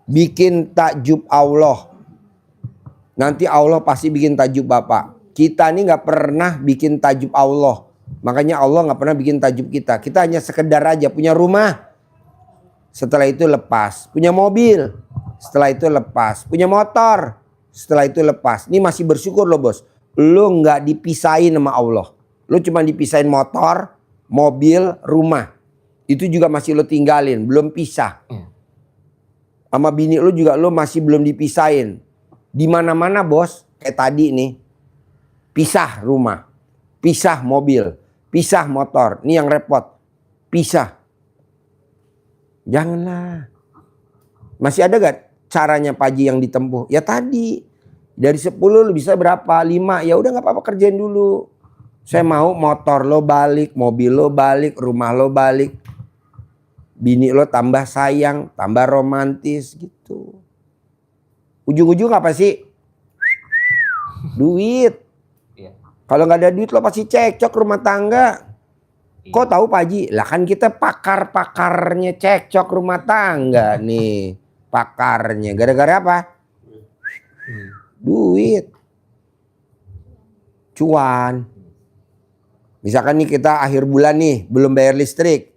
bikin takjub Allah. Nanti Allah pasti bikin takjub Bapak. Kita ini nggak pernah bikin takjub Allah. Makanya Allah nggak pernah bikin takjub kita. Kita hanya sekedar aja punya rumah. Setelah itu lepas. Punya mobil. Setelah itu lepas. Punya motor. Setelah itu lepas. Ini masih bersyukur loh Bos. Lu nggak dipisahin sama Allah. Lu cuma dipisahin motor, mobil, rumah. Itu juga masih lu tinggalin. Belum pisah. Sama bini lu juga lu masih belum dipisahin. Di mana-mana Bos. Kayak tadi nih. Pisah rumah, pisah mobil, pisah motor. Ini yang repot. Pisah. Janganlah. Masih ada gak caranya Pak Haji yang ditempuh? Ya tadi. Dari 10 lu bisa berapa? 5. Ya udah gak apa-apa kerjain dulu. Saya mau motor lo balik, mobil lo balik, rumah lo balik. bini lo tambah sayang, tambah romantis gitu. Ujung-ujung apa sih? Duit. Iya. Kalau nggak ada duit lo pasti cekcok rumah tangga. Iya. Kok tahu Pak Haji? Lah kan kita pakar-pakarnya cekcok rumah tangga nih. Pakarnya. Gara-gara apa? Duit. Cuan. Misalkan nih kita akhir bulan nih belum bayar listrik.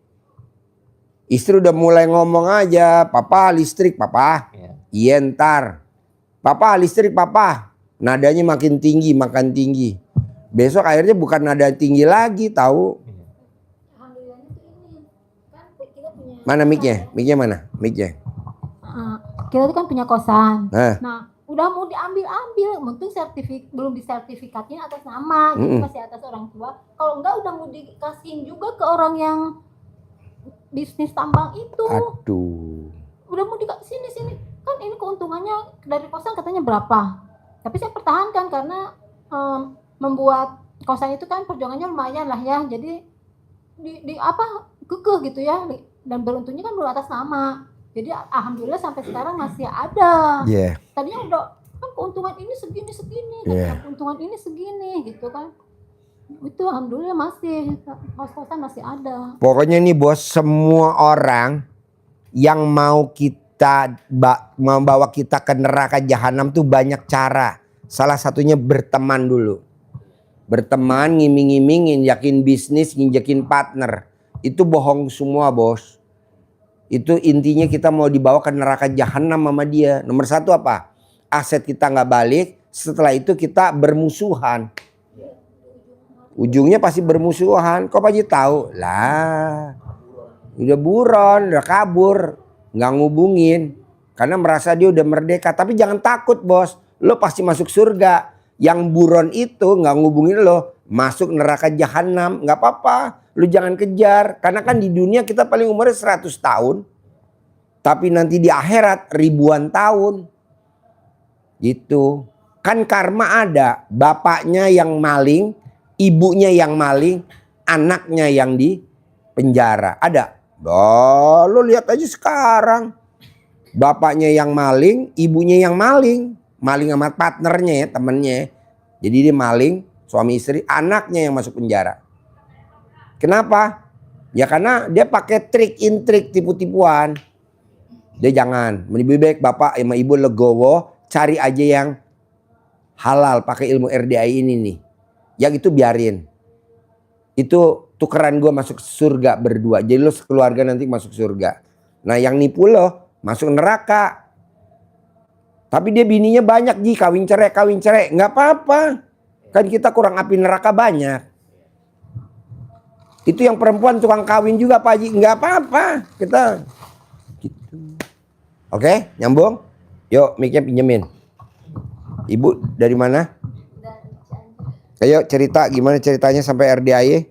Istri udah mulai ngomong aja, papa listrik papa. Iya. Iya ntar. Papa listrik papa. Nadanya makin tinggi, makan tinggi. Besok akhirnya bukan nada tinggi lagi tahu. Alhamdulillahnya tuh ini kan kita punya Mana mic-nya? Mic-nya mana? Mic-nya. kita tuh kan punya kosan. Nah. Nah, udah mau diambil, mungkin belum disertifikatnya atas nama, jadi masih atas orang tua. Kalau enggak udah mau dikasihin juga ke orang yang bisnis tambang itu. Aduh. Udah mau dikasih sini. Kan ini keuntungannya dari kosan katanya berapa. Tapi saya pertahankan karena membuat kosan itu kan perjuangannya lumayan lah ya. Jadi di apa kekeh gitu ya. Dan beruntungnya kan belum atas nama. Jadi alhamdulillah sampai sekarang masih ada. Iya. Tadinya udah kan keuntungan ini segini, Yeah. keuntungan ini segini gitu kan. Itu alhamdulillah masih kos-kosan masih ada. Pokoknya nih bos, semua orang yang mau membawa kita ke neraka jahanam tuh banyak cara. Salah satunya berteman dulu. Berteman, ngiming-ngiming, nginjakin bisnis, nginjakin partner. Itu bohong semua bos. Itu intinya kita mau dibawa ke neraka jahanam sama dia. Nomor satu apa? Aset kita nggak balik. Setelah itu kita bermusuhan. Ujungnya pasti bermusuhan. Kok Pak Haji tahu? Lah, udah buron, udah kabur, nggak ngubungin. Karena merasa dia udah merdeka. Tapi jangan takut bos. Lo pasti masuk surga. Yang buron itu nggak ngubungin lo, masuk neraka jahanam. Nggak apa-apa. Lu jangan kejar. Karena kan di dunia kita paling umurnya 100 tahun. Tapi nanti di akhirat ribuan tahun. Gitu. Kan karma ada. Bapaknya yang maling, ibunya yang maling, anaknya yang di penjara. Ada. Oh, lu lihat aja sekarang. Bapaknya yang maling, ibunya yang maling. Maling sama partnernya ya, temennya. Jadi dia maling, suami istri, anaknya yang masuk penjara. Kenapa? Ya karena dia pakai trik-intrik, tipu-tipuan. Dia jangan. Lebih baik bapak sama ibu legowo, cari aja yang halal pakai ilmu RDI ini nih. Yang itu biarin. Itu tukeran gue masuk surga berdua. Jadi lo sekeluarga nanti masuk surga. Nah yang nipu lo masuk neraka. Tapi dia bininya banyak Ji, kawin cerai. Nggak apa-apa. Kan kita kurang api neraka banyak. Itu yang perempuan tukang kawin juga Pak Haji. Nggak apa-apa. Kita gitu. Oke, nyambung? Yuk, mic-nya pinjemin. Ibu dari mana? Ayo cerita, gimana ceritanya sampai RDAY?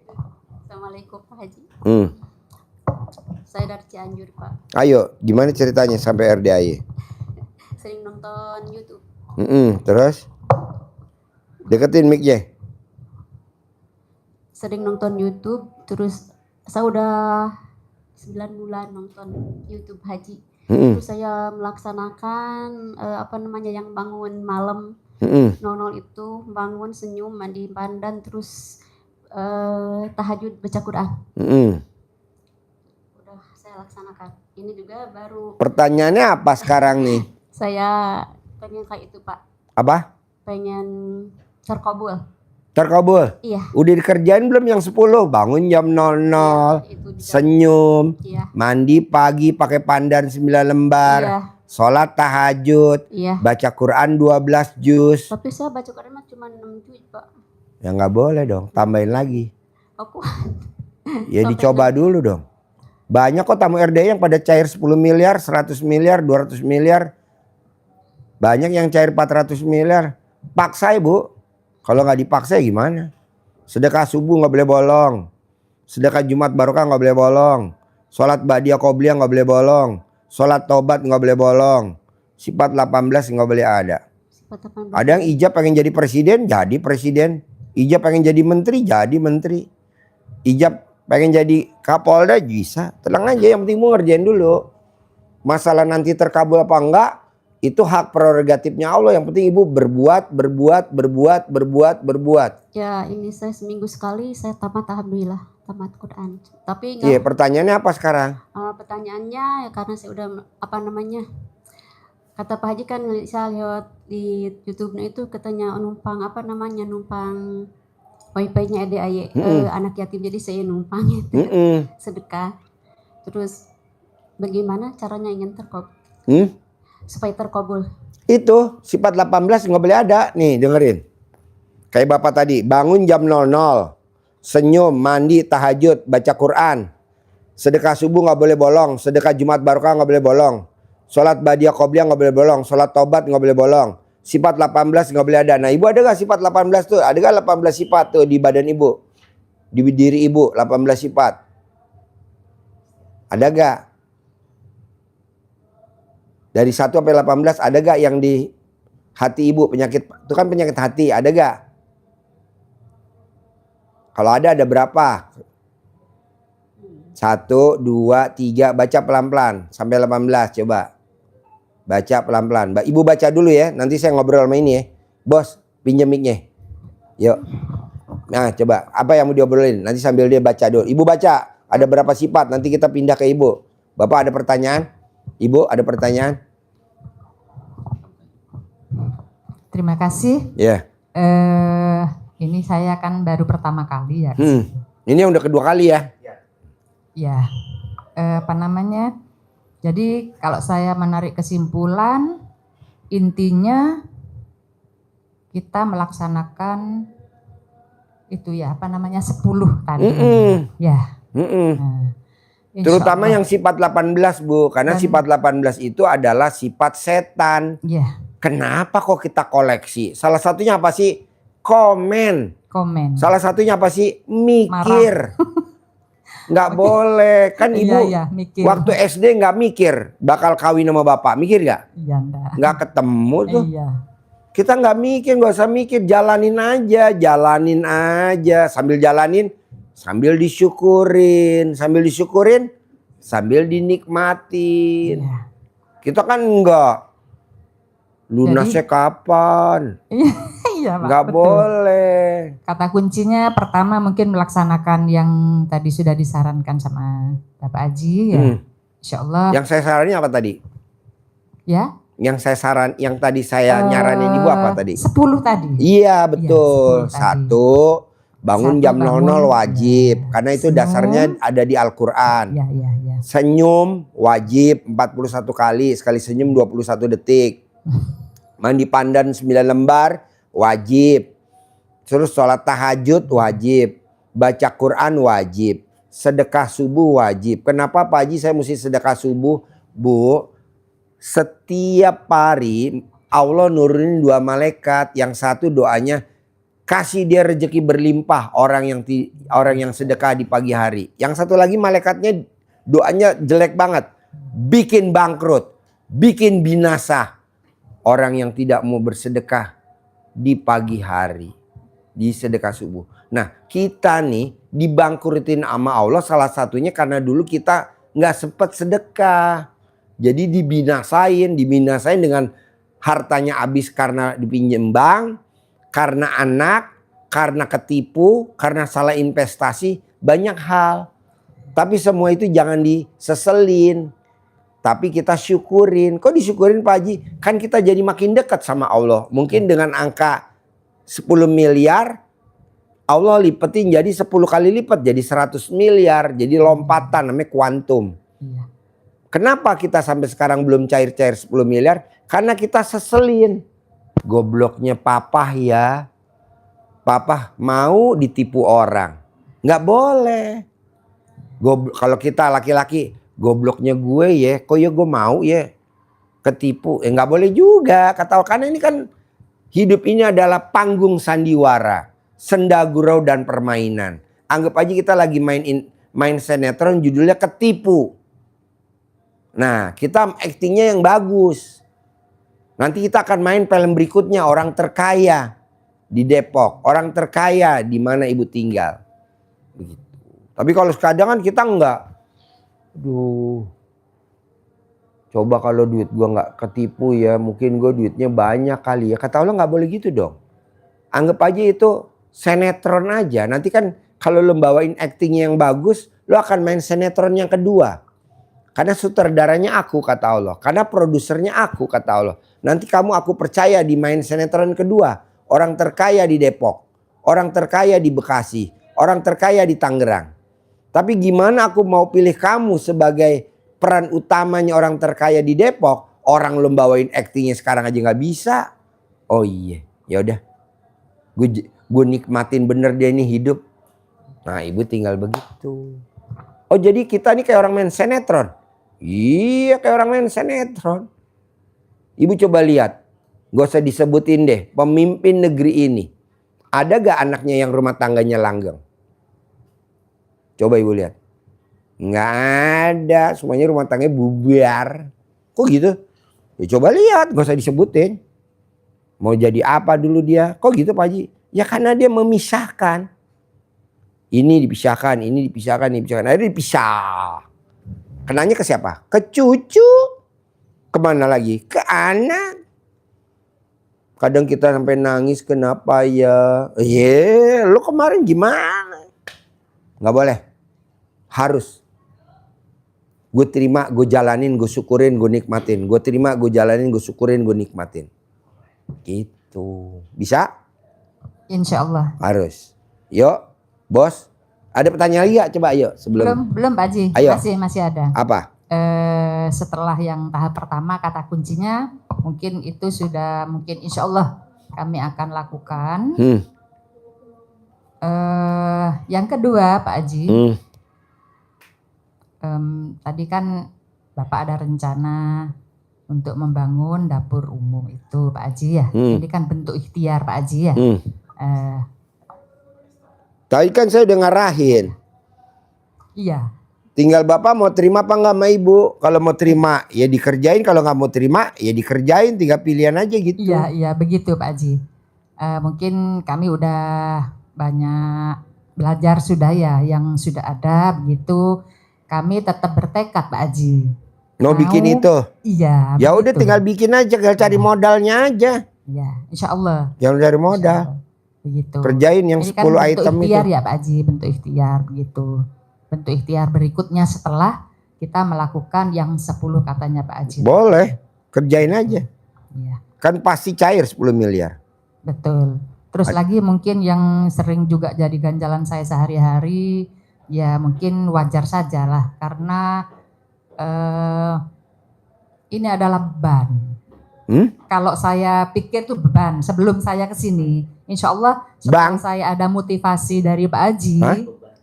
Assalamualaikum Pak Haji. Hmm. Saya dari Cianjur Pak. Ayo, gimana ceritanya sampai RDAY? Sering nonton YouTube. Terus? Deketin mic-nya. Sering nonton YouTube. Terus saya udah 9 bulan nonton YouTube Haji. Terus saya melaksanakan yang bangun malam 00 itu, bangun senyum, mandi pandan, terus tahajud baca Quran. Udah saya laksanakan. Ini juga baru. Pertanyaannya apa sekarang nih? Saya pengen kayak itu Pak. Apa? Pengen terkabul. Terkabul? Iya. Udah dikerjain belum yang 10? Bangun jam 00, Itu juga. senyum, Iya. mandi pagi pakai pandan 9 lembar, Iya. sholat tahajud, Iya. baca Quran 12 juz. Tapi saya baca Quran mah cuma 6 juz Pak. Ya nggak boleh dong, tambahin lagi. Aku Ya Sampai dicoba dulu dong. Banyak kok tamu RDI yang pada cair 10 miliar, 100 miliar, 200 miliar. Banyak yang cair 400 miliar. Paksa Bu. Kalau nggak dipaksa ya gimana? Sedekah subuh nggak boleh bolong. Sedekah Jumat Barokah nggak boleh bolong. Sholat Ba'diyah Qobliyah nggak boleh bolong. Sholat Taubat nggak boleh bolong. Sifat 18 nggak boleh ada. sifat 18. Ada yang ijab pengen jadi presiden, jadi presiden. Ijab pengen jadi menteri, jadi menteri. Ijab Pengen jadi Kapolda bisa, tenang aja, yang penting mau ngerjain dulu. Masalah nanti terkabul apa enggak, itu hak prerogatifnya Allah. Yang penting ibu berbuat. Ya, ini saya seminggu sekali saya tamat, alhamdulillah, tamat Quran. Tapi Iya, enggak, pertanyaannya apa sekarang? pertanyaannya ya karena saya udah apa namanya, kata Pak Haji kan saya lihat di YouTube-nya itu katanya numpang apa namanya, numpang wifi-nya adik anak yatim, jadi saya numpang itu sedekah. Terus bagaimana caranya ingin supaya terkabul? Itu sifat 18 nggak boleh ada. Nih dengerin. Kayak Bapak tadi, bangun jam 00, senyum, mandi, tahajud, baca Quran. Sedekah subuh nggak boleh bolong, sedekah Jumat Barokah nggak boleh bolong. Sholat Badiah Qobliyah nggak boleh bolong, sholat Tobat nggak boleh bolong. Sifat 18 nggak boleh ada. Nah, ibu ada nggak sifat 18 tuh? Ada nggak 18 sifat tuh di badan ibu? Di diri ibu 18 sifat. Ada nggak? Dari 1 sampai 18 ada gak yang di hati ibu, penyakit itu kan penyakit hati, ada gak? Kalau ada berapa? 1, 2, 3, baca pelan-pelan sampai 18 coba. Baca pelan-pelan. Ibu baca dulu ya, nanti saya ngobrol sama ini ya. Bos, pinjem mic-nya. Yuk. Nah, coba apa yang mau diobrolin? Nanti sambil dia baca dulu. Ibu baca, ada berapa sifat? Nanti kita pindah ke ibu. Bapak ada pertanyaan? Ibu ada pertanyaan? Terima kasih. Ya. Ini saya kan baru pertama kali ya. Ini yang udah kedua kali ya. Ya. Apa namanya? Jadi kalau saya menarik kesimpulan, intinya kita melaksanakan itu ya, apa namanya, 10 tadi. Ya. Nah, terutama Allah. yang sifat 18 Bu, karena sifat 18 itu adalah sifat setan. Ya. Kenapa kok kita koleksi? Salah satunya apa sih? Komen. Salah satunya apa sih? Mikir. Nggak boleh. Kan ibu mikir. waktu SD nggak mikir bakal kawin sama bapak. Mikir nggak? Iya, enggak. Nggak ketemu tuh. Iya. Kita nggak mikir, nggak usah mikir. Jalanin aja. Sambil jalanin, sambil disyukurin. Sambil dinikmatin. Iya. Kita kan enggak. Lunasnya kapan? Iya, Pak, Nggak betul. boleh. Kata kuncinya pertama mungkin melaksanakan yang tadi sudah disarankan sama Bapak Haji ya. Insya Allah. Yang saya saranin apa tadi? Ya. Yang tadi saya nyaranin ibu apa tadi? 10 tadi. Iya betul. 10 tadi. 1, bangun jam 00 wajib. Ya. Karena itu Senyum. dasarnya ada di Al-Quran. Ya. Senyum wajib 41 kali. Sekali senyum 21 detik. Mandi pandan 9 lembar wajib. Terus sholat tahajud wajib. Baca Quran wajib. Sedekah subuh wajib. Kenapa Pak Haji saya mesti sedekah subuh? Bu, setiap hari Allah nurunin 2 malaikat. Yang satu doanya kasih dia rezeki berlimpah orang yang sedekah di pagi hari. Yang satu lagi malaikatnya doanya jelek banget. Bikin bangkrut. Bikin binasa orang yang tidak mau bersedekah di pagi hari, di sedekah subuh. Nah, kita nih dibangkrutin sama Allah salah satunya karena dulu kita nggak sempat sedekah. Jadi dibinasain dengan hartanya habis karena dipinjam bank, karena anak, karena ketipu, karena salah investasi, banyak hal. Tapi semua itu jangan diseselin. Tapi kita syukurin. Kok disyukurin Pak Haji? Kan kita jadi makin dekat sama Allah. Mungkin dengan angka 10 miliar, Allah lipetin jadi 10 kali lipat. Jadi 100 miliar. Jadi lompatan, namanya kuantum. Iya. Kenapa kita sampai sekarang belum cair-cair 10 miliar? Karena kita seselin. Gobloknya papa ya. Papa mau ditipu orang. Nggak boleh. Kalau kita laki-laki, gobloknya gue ya, kok ya gue mau ya ketipu. Nggak boleh juga. Karena ini kan hidup ini adalah panggung sandiwara, senda gurau dan permainan. Anggap aja kita lagi main sinetron judulnya Ketipu. Nah, kita aktingnya yang bagus. Nanti kita akan main film berikutnya, orang terkaya di Depok, orang terkaya di mana ibu tinggal. Begitu. Tapi kalau kadang kan kita enggak. Aduh. Coba kalau duit gua nggak ketipu ya, mungkin gua duitnya banyak kali ya. Kata Allah nggak boleh gitu dong. Anggap aja itu sinetron aja. Nanti kan kalau lo bawain acting yang bagus, lo akan main sinetron yang kedua. Karena sutradaranya aku, kata Allah. Karena produsernya aku, kata Allah. Nanti kamu aku percaya di main sinetron kedua. Orang terkaya di Depok. Orang terkaya di Bekasi. Orang terkaya di Tangerang. Tapi gimana aku mau pilih kamu sebagai peran utamanya orang terkaya di Depok, orang lo bawain actingnya sekarang aja nggak bisa. Oh iya, ya udah, gue nikmatin bener dia ini hidup. Nah ibu tinggal begitu. Oh jadi kita nih kayak orang main sinetron. Iya kayak orang main sinetron. Ibu coba lihat, gak usah disebutin deh, pemimpin negeri ini. Ada gak anaknya yang rumah tangganya langgeng? Coba ibu lihat. Nggak ada, semuanya rumah tangganya bubar. Kok gitu? Ya coba lihat, gak usah disebutin. Mau jadi apa dulu dia? Kok gitu Pak Haji? Ya karena dia memisahkan. Ini dipisahkan, ini dipisahkan, ini dipisahkan. Akhirnya dipisah. Kenanya ke siapa? Ke cucu. Kemana lagi? Ke anak. Kadang kita sampai nangis, kenapa ya? Lu kemarin gimana? Nggak boleh. Harus. Gue terima, gue jalanin, gue syukurin, gue nikmatin. Gue terima, gue jalanin, gue syukurin, gue nikmatin. Gitu. Bisa? Insya Allah. Harus. Yuk, bos. Ada pertanyaan lagi gak? Coba ayo sebelum. Belum Pak Haji. Ayo. Masih ada. Apa? Setelah yang tahap pertama kata kuncinya, mungkin itu sudah mungkin insya Allah kami akan lakukan. Yang kedua Pak Haji. Tadi kan Bapak ada rencana untuk membangun dapur umum itu Pak Haji ya. Ini kan bentuk ikhtiar Pak Haji ya. Tadi kan saya udah ngarahin. Iya. Tinggal Bapak mau terima apa enggak sama Ibu. Kalau mau terima ya dikerjain. Kalau nggak mau terima ya dikerjain. Tinggal pilihan aja gitu. Iya begitu Pak Haji. Mungkin kami udah banyak belajar sudah ya. Yang sudah ada begitu. Kami tetap bertekad Pak Haji. Mau bikin itu? Iya. Ya udah begitu. tinggal bikin aja, tinggal cari modalnya aja. Iya, insya Allah. Jangan cari modal. Begitu. Kerjain yang Ini 10 kan bentuk item ikhtiar itu. ya Pak Haji, bentuk ikhtiar begitu. Bentuk ikhtiar berikutnya setelah kita melakukan yang 10 katanya Pak Haji. Boleh, kerjain aja. Iya, Kan pasti cair 10 miliar. betul. Terus lagi mungkin yang sering juga jadi ganjalan saya sehari-hari, ya mungkin wajar saja lah karena ini adalah beban. Kalau saya pikir tuh beban sebelum saya ke sini, insya Allah setelah saya ada motivasi dari Pak Haji,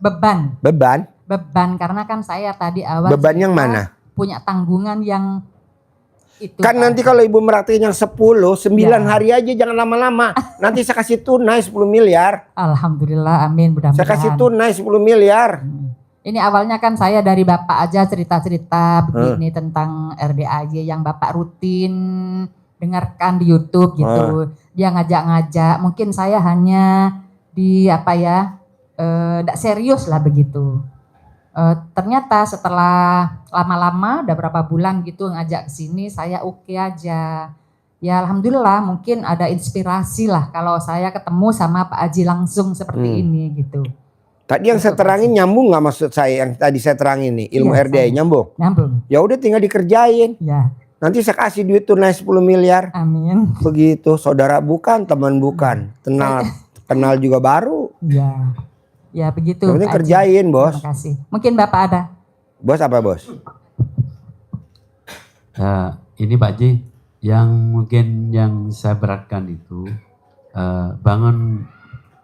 beban karena kan saya tadi awal Beban yang mana? punya tanggungan yang itu. Kan Pak nanti Haji. kalau Ibu merhatiin yang 10, 9 hari aja, jangan lama-lama. Nanti saya kasih tunai 10 miliar. Alhamdulillah, amin, mudah-mudahan. Saya kasih tunai 10 miliar. Ini awalnya kan saya dari Bapak aja cerita-cerita begini tentang RDAY yang Bapak rutin dengarkan di YouTube gitu. Dia ngajak-ngajak, mungkin saya hanya di nggak serius lah begitu. Ternyata setelah lama-lama udah berapa bulan gitu ngajak ke sini, saya oke aja. Ya alhamdulillah mungkin ada inspirasi lah kalau saya ketemu sama Pak Haji langsung seperti ini gitu. Tadi yang saya terangin nyambung nggak maksud saya yang tadi saya terangin nih ilmu Iya, RDA nyambung? Nyambung. Ya udah tinggal dikerjain. Ya, Nanti saya kasih duit tunai 10 miliar. amin. Begitu, saudara bukan, teman bukan. Kenal juga baru. Ya, ya begitu. Yang penting Pak Haji. kerjain, Bos. Terima kasih. Mungkin Bapak ada. Bos apa, Bos? Ini Pak Haji, yang mungkin yang saya beratkan itu bangun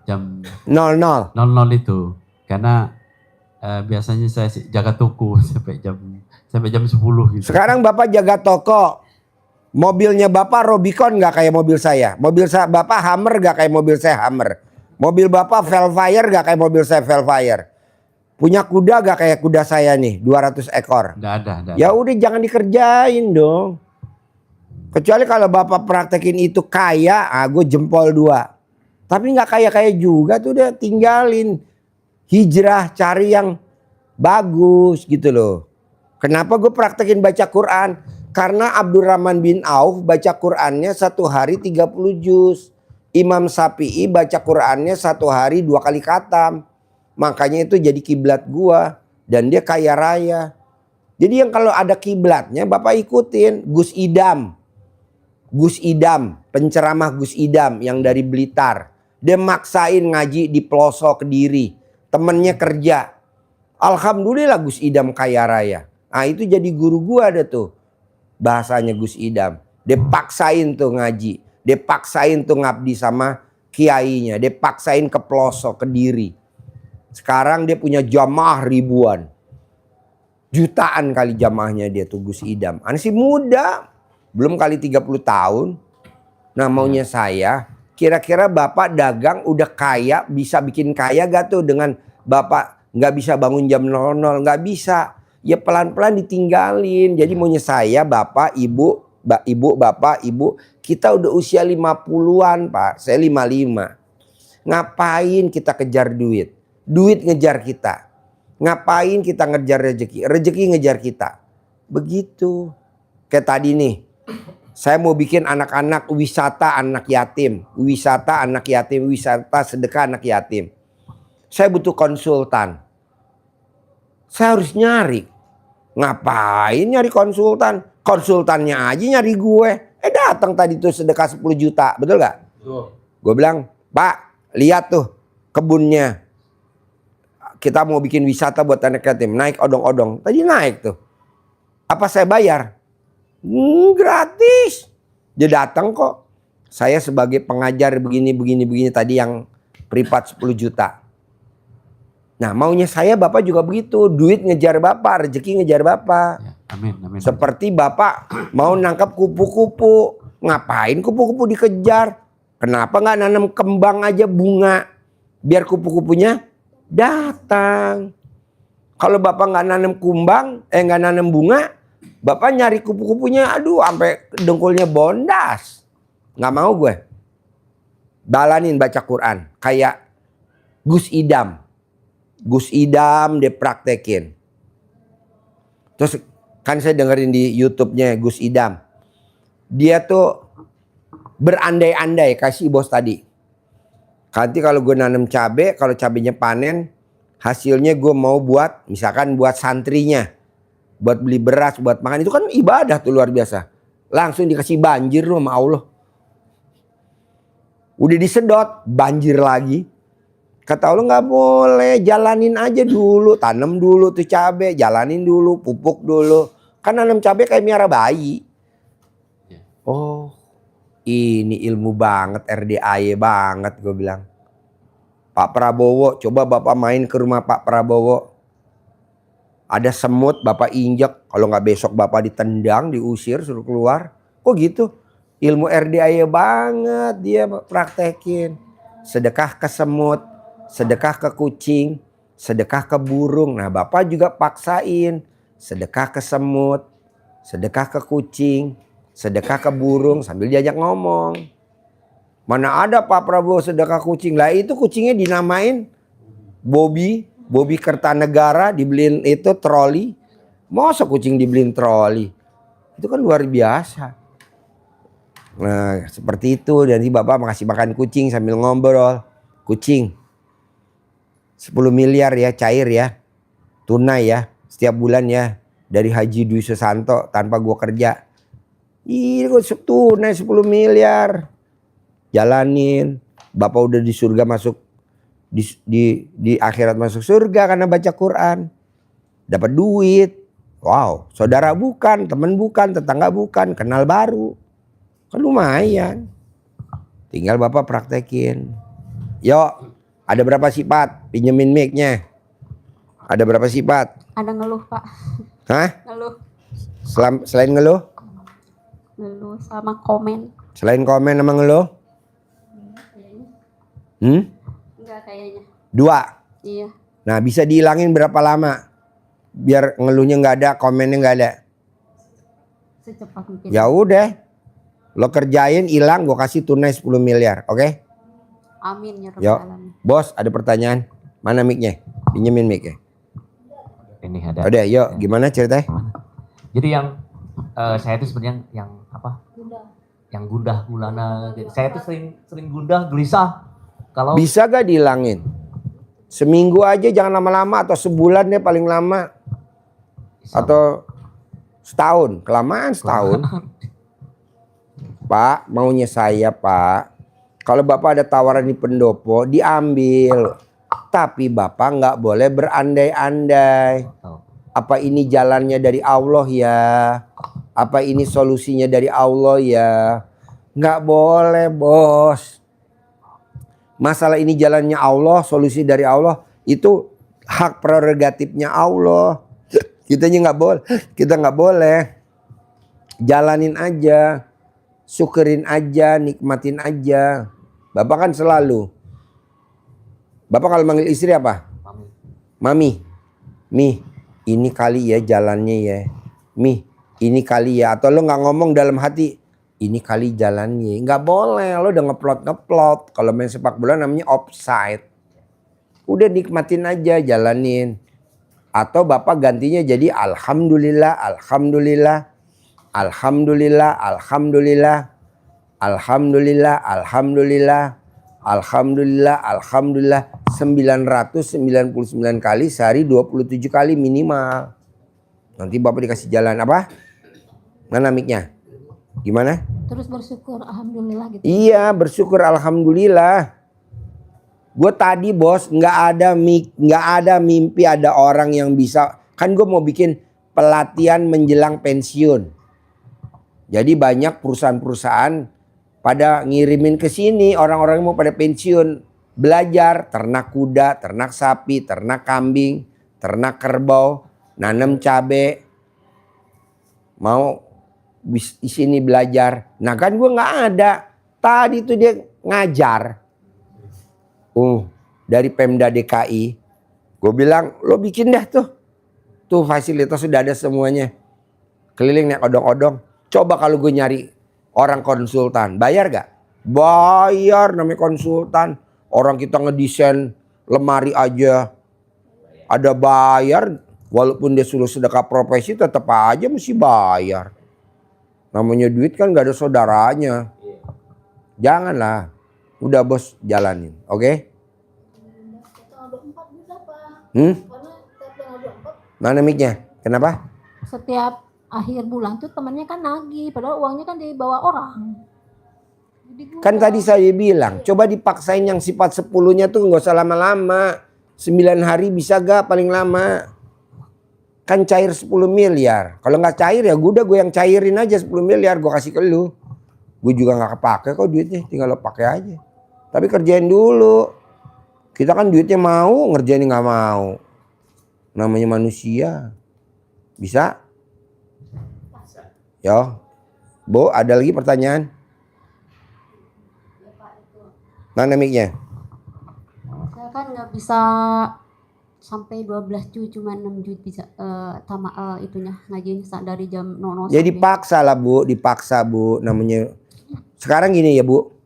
jam 00. 00 itu karena biasanya saya jaga toko sampai jam 10 gitu. Sekarang Bapak jaga toko. Mobilnya Bapak Rubicon nggak kayak mobil saya. Mobil Bapak Hummer nggak kayak mobil saya Hummer. Mobil Bapak Velfire nggak kayak mobil saya Velfire. Punya kuda nggak kayak kuda saya nih 200 ekor. Nggak ada. Ya udah jangan dikerjain dong. Kecuali kalau Bapak praktekin itu kaya, gue jempol 2. Tapi nggak kaya-kaya juga tuh udah tinggalin. hijrah, cari yang bagus gitu loh. Kenapa gue praktekin baca Quran? Karena Abdurrahman bin Auf baca Qurannya satu hari 30 juz. Imam Syafi'i baca Qurannya satu hari 2 kali khatam. Makanya itu jadi kiblat gua. Dan dia kaya raya. Jadi yang kalau ada kiblatnya Bapak ikutin. Gus Idam. Gus Idam. Penceramah Gus Idam yang dari Blitar. Dia maksain ngaji di pelosok Kediri. Temennya kerja. Alhamdulillah Gus Idam kaya raya. Nah itu jadi guru gua ada tuh. Bahasanya Gus Idam. Dia paksain tuh ngaji. Dia paksain tuh ngabdi sama kiainya. Dia paksain ke pelosok Kediri. Sekarang dia punya jamaah ribuan. Jutaan kali jamaahnya dia tuh Gus Idam. Masih muda. Belum kali 30 tahun. Nah maunya saya. Kira-kira Bapak dagang udah kaya. Bisa bikin kaya gak tuh dengan Bapak gak bisa bangun jam 00. Gak bisa. Ya pelan-pelan ditinggalin. Jadi maunya saya, Bapak, Ibu, Bapak, Ibu, kita udah usia 50-an, Pak. Saya 55. Ngapain kita kejar duit? Duit ngejar kita. Ngapain kita ngejar rezeki? Rezeki ngejar kita. Begitu. Kayak tadi nih. Saya mau bikin anak-anak wisata anak yatim. Wisata anak yatim, wisata sedekah anak yatim. Saya butuh konsultan. Saya harus nyari. Ngapain nyari konsultan? Konsultannya aja nyari gue. Datang tadi tuh sedekah 10 juta. Betul gak? Gue bilang, Pak, lihat tuh kebunnya. Kita mau bikin wisata buat anak yatim. Naik odong-odong. Tadi naik tuh. Apa saya bayar? Gratis. Dia datang kok. Saya sebagai pengajar begini. Tadi yang privat 10 juta. Nah maunya saya Bapak juga begitu. Duit ngejar Bapak, rezeki ngejar Bapak. Ya, amin, amin. Seperti Bapak mau nangkap kupu-kupu. Ngapain kupu-kupu dikejar? Kenapa nggak nanam kembang aja bunga? Biar kupu-kupunya datang. Kalau Bapak nggak nanam nggak nanam bunga, Bapak nyari kupu-kupunya, aduh sampai dengkulnya bondas. Nggak mau gue. Dalanin baca Quran. Kayak Gus Idam. Gus Idam dia praktekin. Terus kan saya dengerin di YouTube-nya Gus Idam. Dia tuh berandai-andai kasih bos tadi. Nanti kalau gue nanam cabai, kalau cabainya panen, hasilnya gue mau buat misalkan buat santrinya. Buat beli beras, buat makan. Itu kan ibadah tuh luar biasa. Langsung dikasih banjir loh sama Allah. Udah disedot, banjir lagi. Kata Allah nggak boleh, jalanin aja dulu, tanam dulu tuh cabai, jalanin dulu, pupuk dulu. Kan nanam cabai kayak miara bayi. Oh, ini ilmu banget, RDAY banget gue bilang. Pak Prabowo, coba Bapak main ke rumah Pak Prabowo. Ada semut Bapak injek, kalau nggak besok Bapak ditendang, diusir, suruh keluar. Kok gitu? Ilmu RDAY banget dia praktekin. Sedekah ke semut. Sedekah ke kucing, sedekah ke burung. Nah Bapak juga paksain. Sedekah ke semut, sedekah ke kucing, sedekah ke burung sambil diajak ngomong. Mana ada Pak Prabowo sedekah kucing. Lah itu kucingnya dinamain Bobby Kertanegara, dibeliin itu troli. Masa kucing dibeliin troli? Itu kan luar biasa. Nah seperti itu. Dan Bapak makasih makan kucing sambil ngobrol. Kucing 10 miliar ya cair ya. Tunai ya. Setiap bulan ya. Dari Haji Dwi Susanto tanpa gua kerja. Ih tunai 10 miliar. Jalanin. Bapak udah di surga masuk. Di akhirat masuk surga karena baca Quran. Dapat duit. Wow. Saudara bukan. Teman bukan. Tetangga bukan. Kenal baru. Kan lumayan. Tinggal Bapak praktekin. Yuk. Ada berapa sifat? Pinjemin mic-nya. Ada berapa sifat? Ada ngeluh, Pak. Hah? Ngeluh. Selain ngeluh? Ngeluh sama komen. Selain komen sama ngeluh? Enggak kayaknya. 2. Iya. Nah bisa dihilangin berapa lama? Biar ngeluhnya nggak ada, komennya nggak ada. Secepat mungkin. Ya udah. Lo kerjain hilang, gue kasih tunai 10 miliar. Oke? Amin ya Yuk. rabbal alamin. Bos ada pertanyaan. Mana mic-nya? Pinjemin mic ya. Ini ada. Udah, yuk gimana ceritanya? Jadi yang saya itu sebenarnya yang apa? Yang gundah gulana. Saya itu sering gundah gelisah. Kalau Bisa gak dihilangin? Seminggu aja, jangan lama-lama, atau sebulan deh paling lama, atau setahun, kelamaan setahun. Pak, maunya saya Pak, kalau Bapak ada tawaran di pendopo, diambil. Tapi Bapak nggak boleh berandai-andai. Apa ini jalannya dari Allah ya? Apa ini solusinya dari Allah ya? Nggak boleh bos. Masalah ini jalannya Allah, solusi dari Allah, itu hak prerogatifnya Allah. Kita nggak boleh. Jalanin aja, syukurin aja, nikmatin aja. Bapak kan selalu. Bapak kalau manggil istri apa? Mami. Mi, ini kali ya jalannya ya. Mi, ini kali ya. Atau lo nggak ngomong dalam hati, ini kali jalannya. Nggak boleh, lo udah ngeplot. Kalau main sepak bola namanya offside. Udah nikmatin aja, jalanin. Atau Bapak gantinya jadi alhamdulillah, alhamdulillah, alhamdulillah, alhamdulillah, alhamdulillah, alhamdulillah, alhamdulillah, alhamdulillah. 999 kali sehari, 27 kali minimal. Nanti Bapak dikasih jalan apa? Mana mic-nya? Gimana? Terus bersyukur alhamdulillah gitu. Iya, bersyukur alhamdulillah. Gue tadi bos nggak ada mimpi ada orang yang bisa. Kan gue mau bikin pelatihan menjelang pensiun. Jadi banyak perusahaan-perusahaan pada ngirimin ke sini orang-orang yang mau pada pensiun belajar ternak kuda, ternak sapi, ternak kambing, ternak kerbau, nanam cabe. Mau di sini belajar. Nah kan gue nggak ada. Tadi tuh dia ngajar. Dari Pemda DKI. Gue bilang lo bikin dah tuh. Tuh fasilitas sudah ada semuanya. Keliling naik odong-odong. Coba kalau gue nyari orang konsultan. Bayar gak? Bayar namanya konsultan. Orang kita ngedesain lemari aja. Ada bayar. Walaupun dia suruh sedekah profesi tetap aja mesti bayar. Namanya duit kan gak ada saudaranya. Janganlah. Udah bos jalanin. Oke? Mana mic-nya? Kenapa? Setiap akhir bulan tuh temannya kan nagih, padahal uangnya kan dibawa orang. Jadi Kan tadi saya bilang, coba dipaksain yang sifat 10-nya tuh nggak usah lama-lama. 9 hari bisa gak paling lama? Kan cair 10 miliar. Kalau nggak cair ya gue yang cairin aja 10 miliar. Gue kasih ke lu. Gue juga nggak kepake kok duitnya. Tinggal lo pakai aja. Tapi kerjain dulu. Kita kan duitnya mau, ngerjain nggak mau. Namanya manusia. Bisa? Yo. Bu, ada lagi pertanyaan? Mana mic-nya? Saya kan nggak bisa sampai 12 juz, cuma 6 juz bisa itunya ngajinya dari jam 00 Ya dipaksa lah Bu, dipaksa Bu namanya. Sekarang gini ya Bu.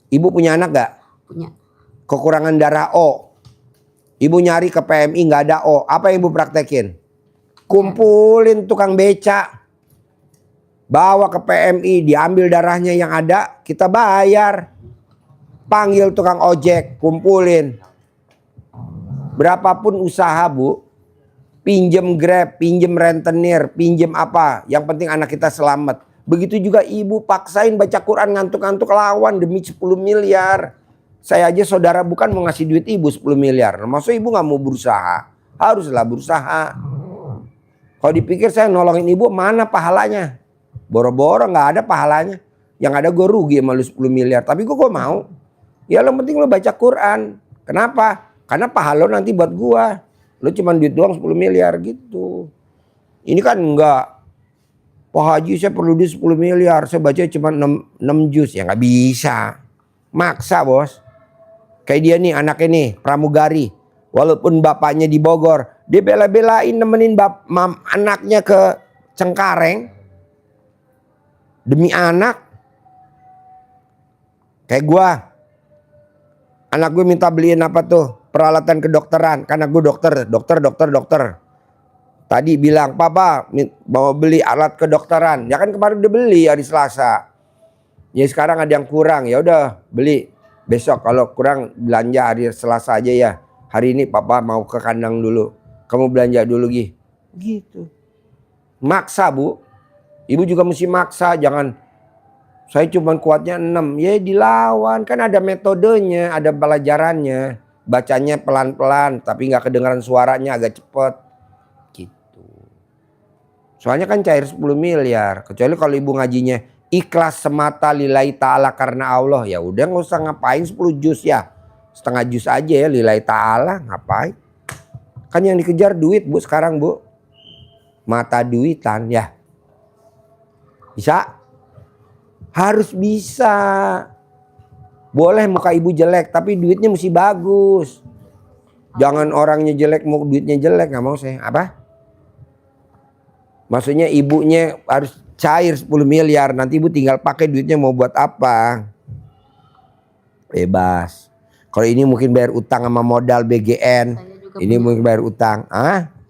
Ibu punya anak gak? punya. Kekurangan darah O. Ibu nyari ke PMI gak ada O. Apa yang Ibu praktekin? Kumpulin tukang beca. Bawa ke PMI, diambil darahnya yang ada, kita bayar. Panggil tukang ojek, kumpulin. Berapapun usaha Bu, pinjem Grab, pinjem rentenir, pinjem apa, yang penting anak kita selamat. Begitu juga ibu paksain baca Quran ngantuk-ngantuk lawan demi 10 miliar. Saya aja saudara bukan mau ngasih duit ibu 10 miliar. Maksud ibu gak mau berusaha? Haruslah berusaha. Kalau dipikir saya nolongin ibu, mana pahalanya? Boro-boro gak ada pahalanya. Yang ada gue rugi sama lu 10 miliar. Tapi gue mau. Ya lo penting lo baca Quran. Kenapa? Karena pahala lo nanti buat gua. Lo cuma duit doang 10 miliar gitu. Ini kan enggak. Pak Haji saya perlu duit 10 miliar. Saya baca cuma 6 juz. Ya nggak bisa. Maksa bos. Kayak dia nih anaknya nih pramugari. Walaupun bapaknya di Bogor. Dia bela-belain nemenin anaknya ke Cengkareng. Demi anak. Kayak gua. Anak gue minta beliin apa tuh? peralatan kedokteran. Karena gue dokter. Tadi bilang, papa mau beli alat kedokteran. Ya kan kemarin udah beli hari Selasa. Ya sekarang ada yang kurang, ya udah beli. Besok kalau kurang belanja hari Selasa aja ya. Hari ini papa mau ke kandang dulu. Kamu belanja dulu gitu. Maksa bu. Ibu juga mesti maksa. Jangan saya cuma kuatnya 6. Ya dilawan. Kan ada metodenya, ada pelajarannya. Bacanya pelan-pelan tapi gak kedengaran suaranya agak cepet. Soalnya kan cair 10 miliar. Kecuali kalau ibu ngajinya ikhlas semata lillahi ta'ala karena Allah. Ya udah gak usah ngapain 10 juz ya. Setengah juz aja ya lillahi ta'ala. Ngapain. Kan yang dikejar duit bu sekarang bu. Mata duitan ya. Bisa? Harus bisa. Boleh muka ibu jelek tapi duitnya mesti bagus. Jangan orangnya jelek mau duitnya jelek. Gak mau saya. Apa? Maksudnya ibunya harus cair 10 miliar. Nanti ibu tinggal pakai duitnya mau buat apa. Bebas. Kalau ini mungkin bayar utang sama modal BGN. Ini mungkin bayar utang.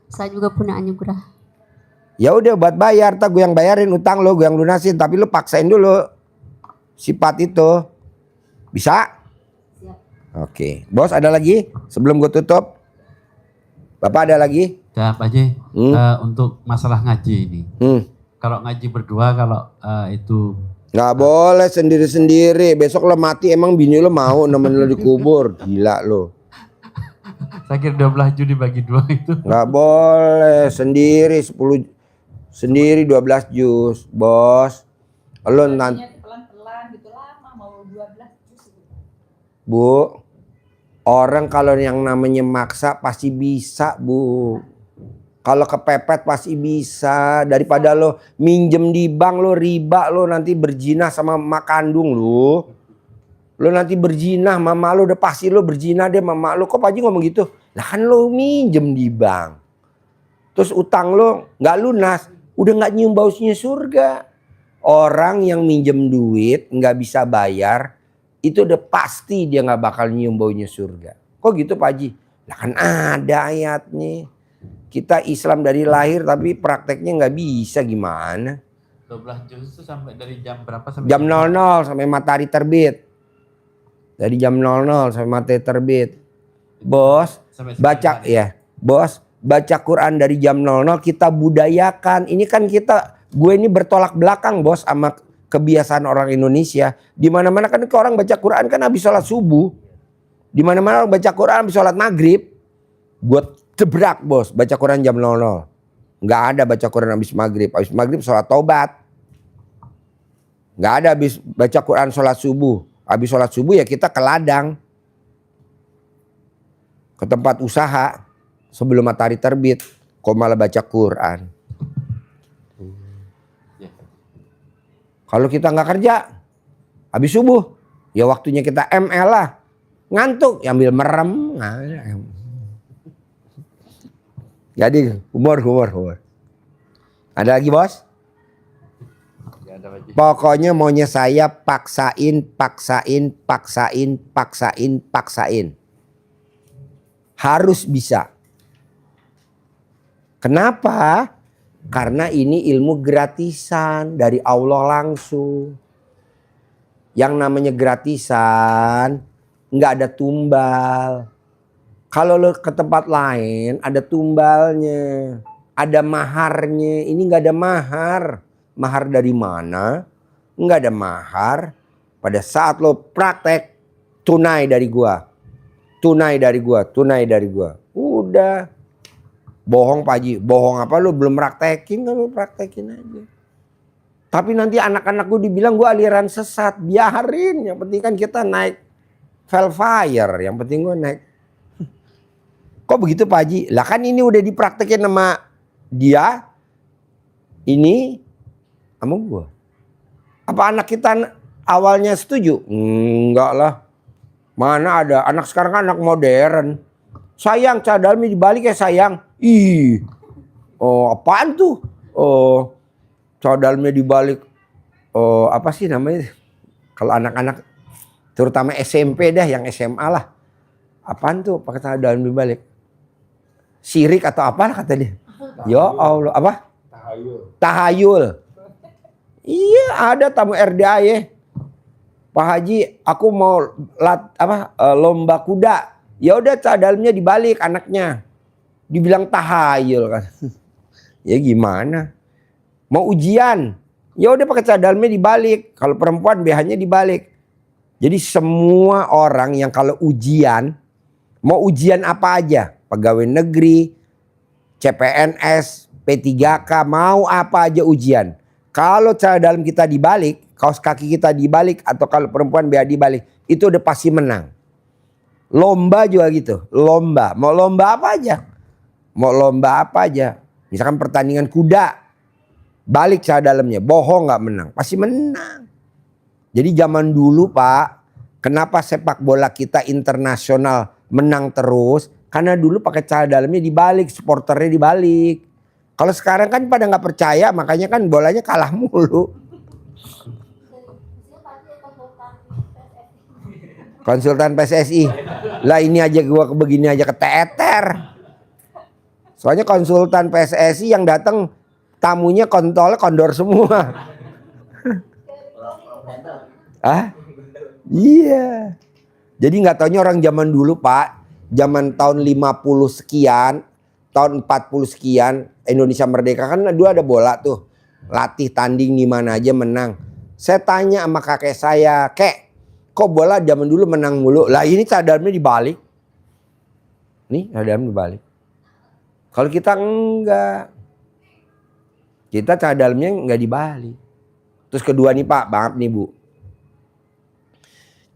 Saya juga punya anugerah. Ya udah buat bayar. Gue yang bayarin utang lo. Gue yang lunasin. Tapi lo paksain dulu. Sifat itu. Bisa? Oke. Bos ada lagi? Sebelum gue tutup. Bapak ada lagi? Ya Pak Haji, untuk masalah ngaji ini. Kalau ngaji berdua, kalau itu nggak boleh sendiri-sendiri. Besok lo mati emang bini lo mau nemenin lo dikubur. Gila lo. Saya kira 12 juz dibagi 2 itu. Nggak boleh sendiri 10 sendiri 12 juz, bos. Lo nanti pelan-pelan gitu lama mau 12 juz. Bu, orang kalau yang namanya maksa pasti bisa, Bu. Kalau kepepet pasti bisa. Daripada lo minjem di bank lo riba lo nanti berzina sama mak kandung lo. Lo nanti berzina mama lo udah pasti lo berzina deh mama lo. Kok Pak Haji ngomong gitu? Lah kan lo minjem di bank. Terus utang lo nggak lunas. Udah nggak nyium baunya surga. Orang yang minjem duit nggak bisa bayar. Itu udah pasti dia nggak bakal nyium baunya surga. Kok gitu Pak Haji? Lah kan ada ayatnya. Kita Islam dari lahir tapi prakteknya nggak bisa gimana? 12 juz itu sampai dari jam berapa sampai Jam 00 sampai matahari terbit. Dari jam 00 sampai matahari terbit. Bos, baca ya. Bos, baca Quran dari jam 00 kita budayakan. Ini kan gue ini bertolak belakang bos sama kebiasaan orang Indonesia. Di mana-mana kan orang baca Quran kan habis sholat subuh. Di mana-mana orang baca Quran habis sholat maghrib. Gue jebrak bos, baca Quran jam 00. Nggak ada baca Quran habis maghrib. Habis maghrib sholat taubat. Nggak ada habis baca Quran sholat subuh. Habis sholat subuh ya kita ke ladang. Ke tempat usaha. Sebelum matahari terbit. Kok malah baca Quran. Kalau kita nggak kerja. Habis subuh. Ya waktunya kita ML lah. Ngantuk. Ya ambil merem. Jadi humor. Ada lagi bos? Pokoknya maunya saya paksain. Harus bisa. Kenapa? Karena ini ilmu gratisan dari Allah langsung. Yang namanya gratisan nggak ada tumbal. Kalau lo ke tempat lain ada tumbalnya, ada maharnya. Ini nggak ada mahar. Mahar dari mana? Nggak ada mahar. Pada saat lo praktek, tunai dari gua. Udah. Bohong Pak Haji. Bohong apa lo belum praktekin kan lo praktekin aja. Tapi nanti anak-anak gue dibilang gue aliran sesat. Biarin. Yang penting kan kita naik Velfire. Yang penting gue naik. Kok begitu Pak Haji? Lah kan ini udah dipraktekin sama dia. Ini sama gue. Apa anak kita awalnya setuju? Enggak lah. Mana ada. Anak sekarang kan anak modern. Sayang cadalmi dibalik ya sayang. Ih. Oh apaan tuh? Oh cadalmi dibalik. Oh apa sih namanya? Kalau anak-anak terutama SMP dah yang SMA lah. Apaan tuh pakai celana dalam dibalik? Syirik atau apa kata dia? Ya Allah, apa? Tahayul. Iya, ada tamu RDAY. Pak Haji, aku mau lomba kuda. Ya udah celana dalamnya dibalik anaknya. Dibilang tahayul kan. Ya gimana? Mau ujian. Ya udah pakai celana dalamnya dibalik. Kalau perempuan BH-nya dibalik. Jadi semua orang yang kalau ujian, mau ujian apa aja, pegawai negeri, CPNS, P3K, mau apa aja ujian. Kalau celana dalam kita dibalik, kaos kaki kita dibalik, atau kalau perempuan BH dibalik, itu udah pasti menang. Lomba juga gitu, lomba. Mau lomba apa aja? Mau lomba apa aja? Misalkan pertandingan kuda, balik celana dalamnya, bohong nggak menang, pasti menang. Jadi zaman dulu Pak, kenapa sepak bola kita internasional menang terus? Karena dulu pakai celana dalamnya dibalik, supporternya dibalik. Kalau sekarang kan pada nggak percaya, makanya kan bolanya kalah mulu. Konsultan PSSI. Lah ini aja gua begini aja keteter. Soalnya konsultan PSSI yang datang tamunya kontolnya kondor semua. Ah? Iya. Jadi nggak taunya orang zaman dulu Pak, zaman tahun 50 sekian, tahun 40 sekian, Indonesia merdeka kan dulu ada bola tuh. Latih tanding di mana aja menang. Saya tanya sama kakek saya, "Kek, kok bola zaman dulu menang mulu?" Lah ini cadarnya dibalik. Nih, cadarnya dibalik. Kalau kita enggak. Kita cadarnya enggak dibalik. Terus kedua nih Pak, maaf nih Bu.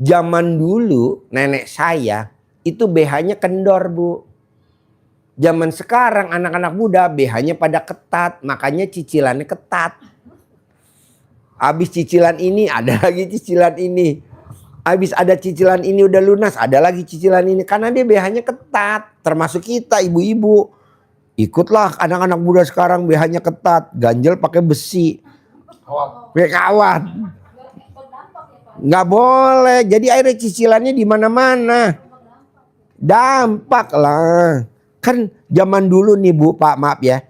Zaman dulu nenek saya itu BH-nya kendor Bu. Zaman sekarang anak-anak muda BH-nya pada ketat, makanya cicilannya ketat. Habis cicilan ini ada lagi cicilan ini. Habis ada cicilan ini udah lunas, ada lagi cicilan ini. Karena dia BH-nya ketat, termasuk kita ibu-ibu. Ikutlah anak-anak muda sekarang BH-nya ketat, ganjel pakai besi. Pakai kawat. Nggak boleh. Jadi akhirnya cicilannya di mana-mana. Dampak lah. Kan zaman dulu nih Bu, Pak, maaf ya.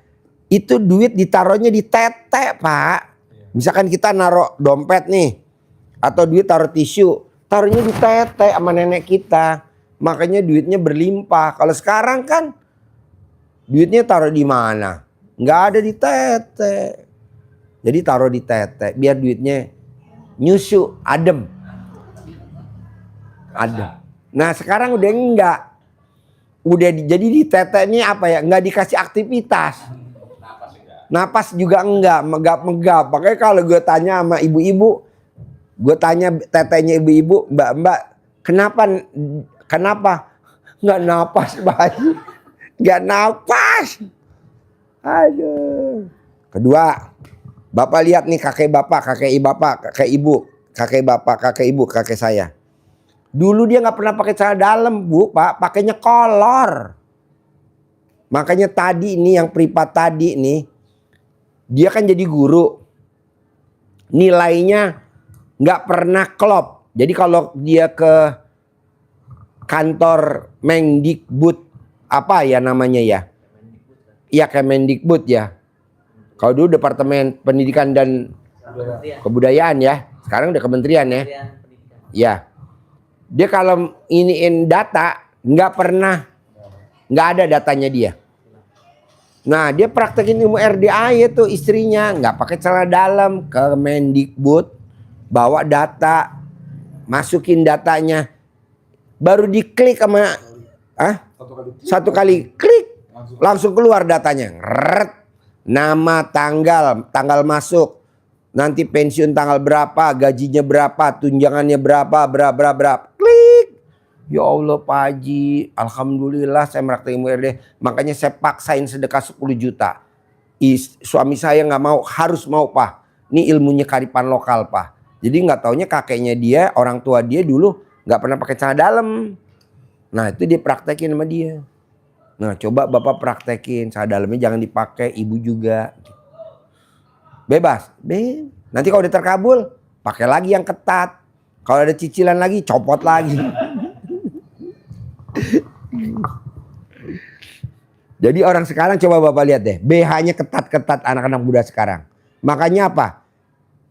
Itu duit ditaruhnya di tete, Pak. Misalkan kita naruh dompet nih. Atau duit taruh tisu. Taruhnya di tete sama nenek kita. Makanya duitnya berlimpah. Kalau sekarang kan duitnya taruh di mana? Nggak ada di tete. Jadi taruh di tete. Biar duitnya nyusu, adem. Adem. Nah sekarang udah enggak. Udah jadi di tete ini apa ya? Enggak dikasih aktivitas. Napas juga enggak, megap-megap. Makanya kalau gue tanya sama ibu-ibu, gue tanya tetenya ibu-ibu, mbak, kenapa nggak napas bayi? Nggak napas. Aduh. Kedua, Bapak lihat nih kakek bapak, kakek ibu, kakek bapak, kakek ibu, kakek saya. Dulu dia nggak pernah pakai celana dalam Bu, Pak, pakainya kolor. Makanya tadi nih yang privat tadi nih, dia kan jadi guru. Nilainya nggak pernah klop. Jadi kalau dia ke kantor Mendikbud apa ya namanya ya? Iya Kemendikbud ya. Kalau dulu Departemen Pendidikan dan Kebudayaan ya. Sekarang udah kementerian ya. Ya. Dia kalau iniin data nggak ada datanya dia. Nah dia praktekin ilmu RDAY itu istrinya nggak pakai celana dalam ke Mendikbud, bawa data, masukin datanya, baru diklik sama satu kali klik langsung keluar datanya. Nama, tanggal masuk, nanti pensiun tanggal berapa, gajinya berapa, tunjangannya berapa, klik. Ya Allah Pak Haji, alhamdulillah saya meraktek ilmu RD. Makanya saya paksain sedekah 10 juta. Suami saya nggak mau, harus mau Pak. Ini ilmunya karipan lokal Pak. Jadi nggak taunya kakeknya dia, orang tua dia dulu nggak pernah pakai celana dalam. Nah itu dia praktekin sama dia. Nah coba Bapak praktekin, celana dalamnya jangan dipakai, ibu juga. Bebas. Nanti kalau udah terkabul, pakai lagi yang ketat. Kalau ada cicilan lagi, copot lagi. Jadi orang sekarang coba Bapak lihat deh, BH-nya ketat-ketat anak-anak muda sekarang. Makanya apa?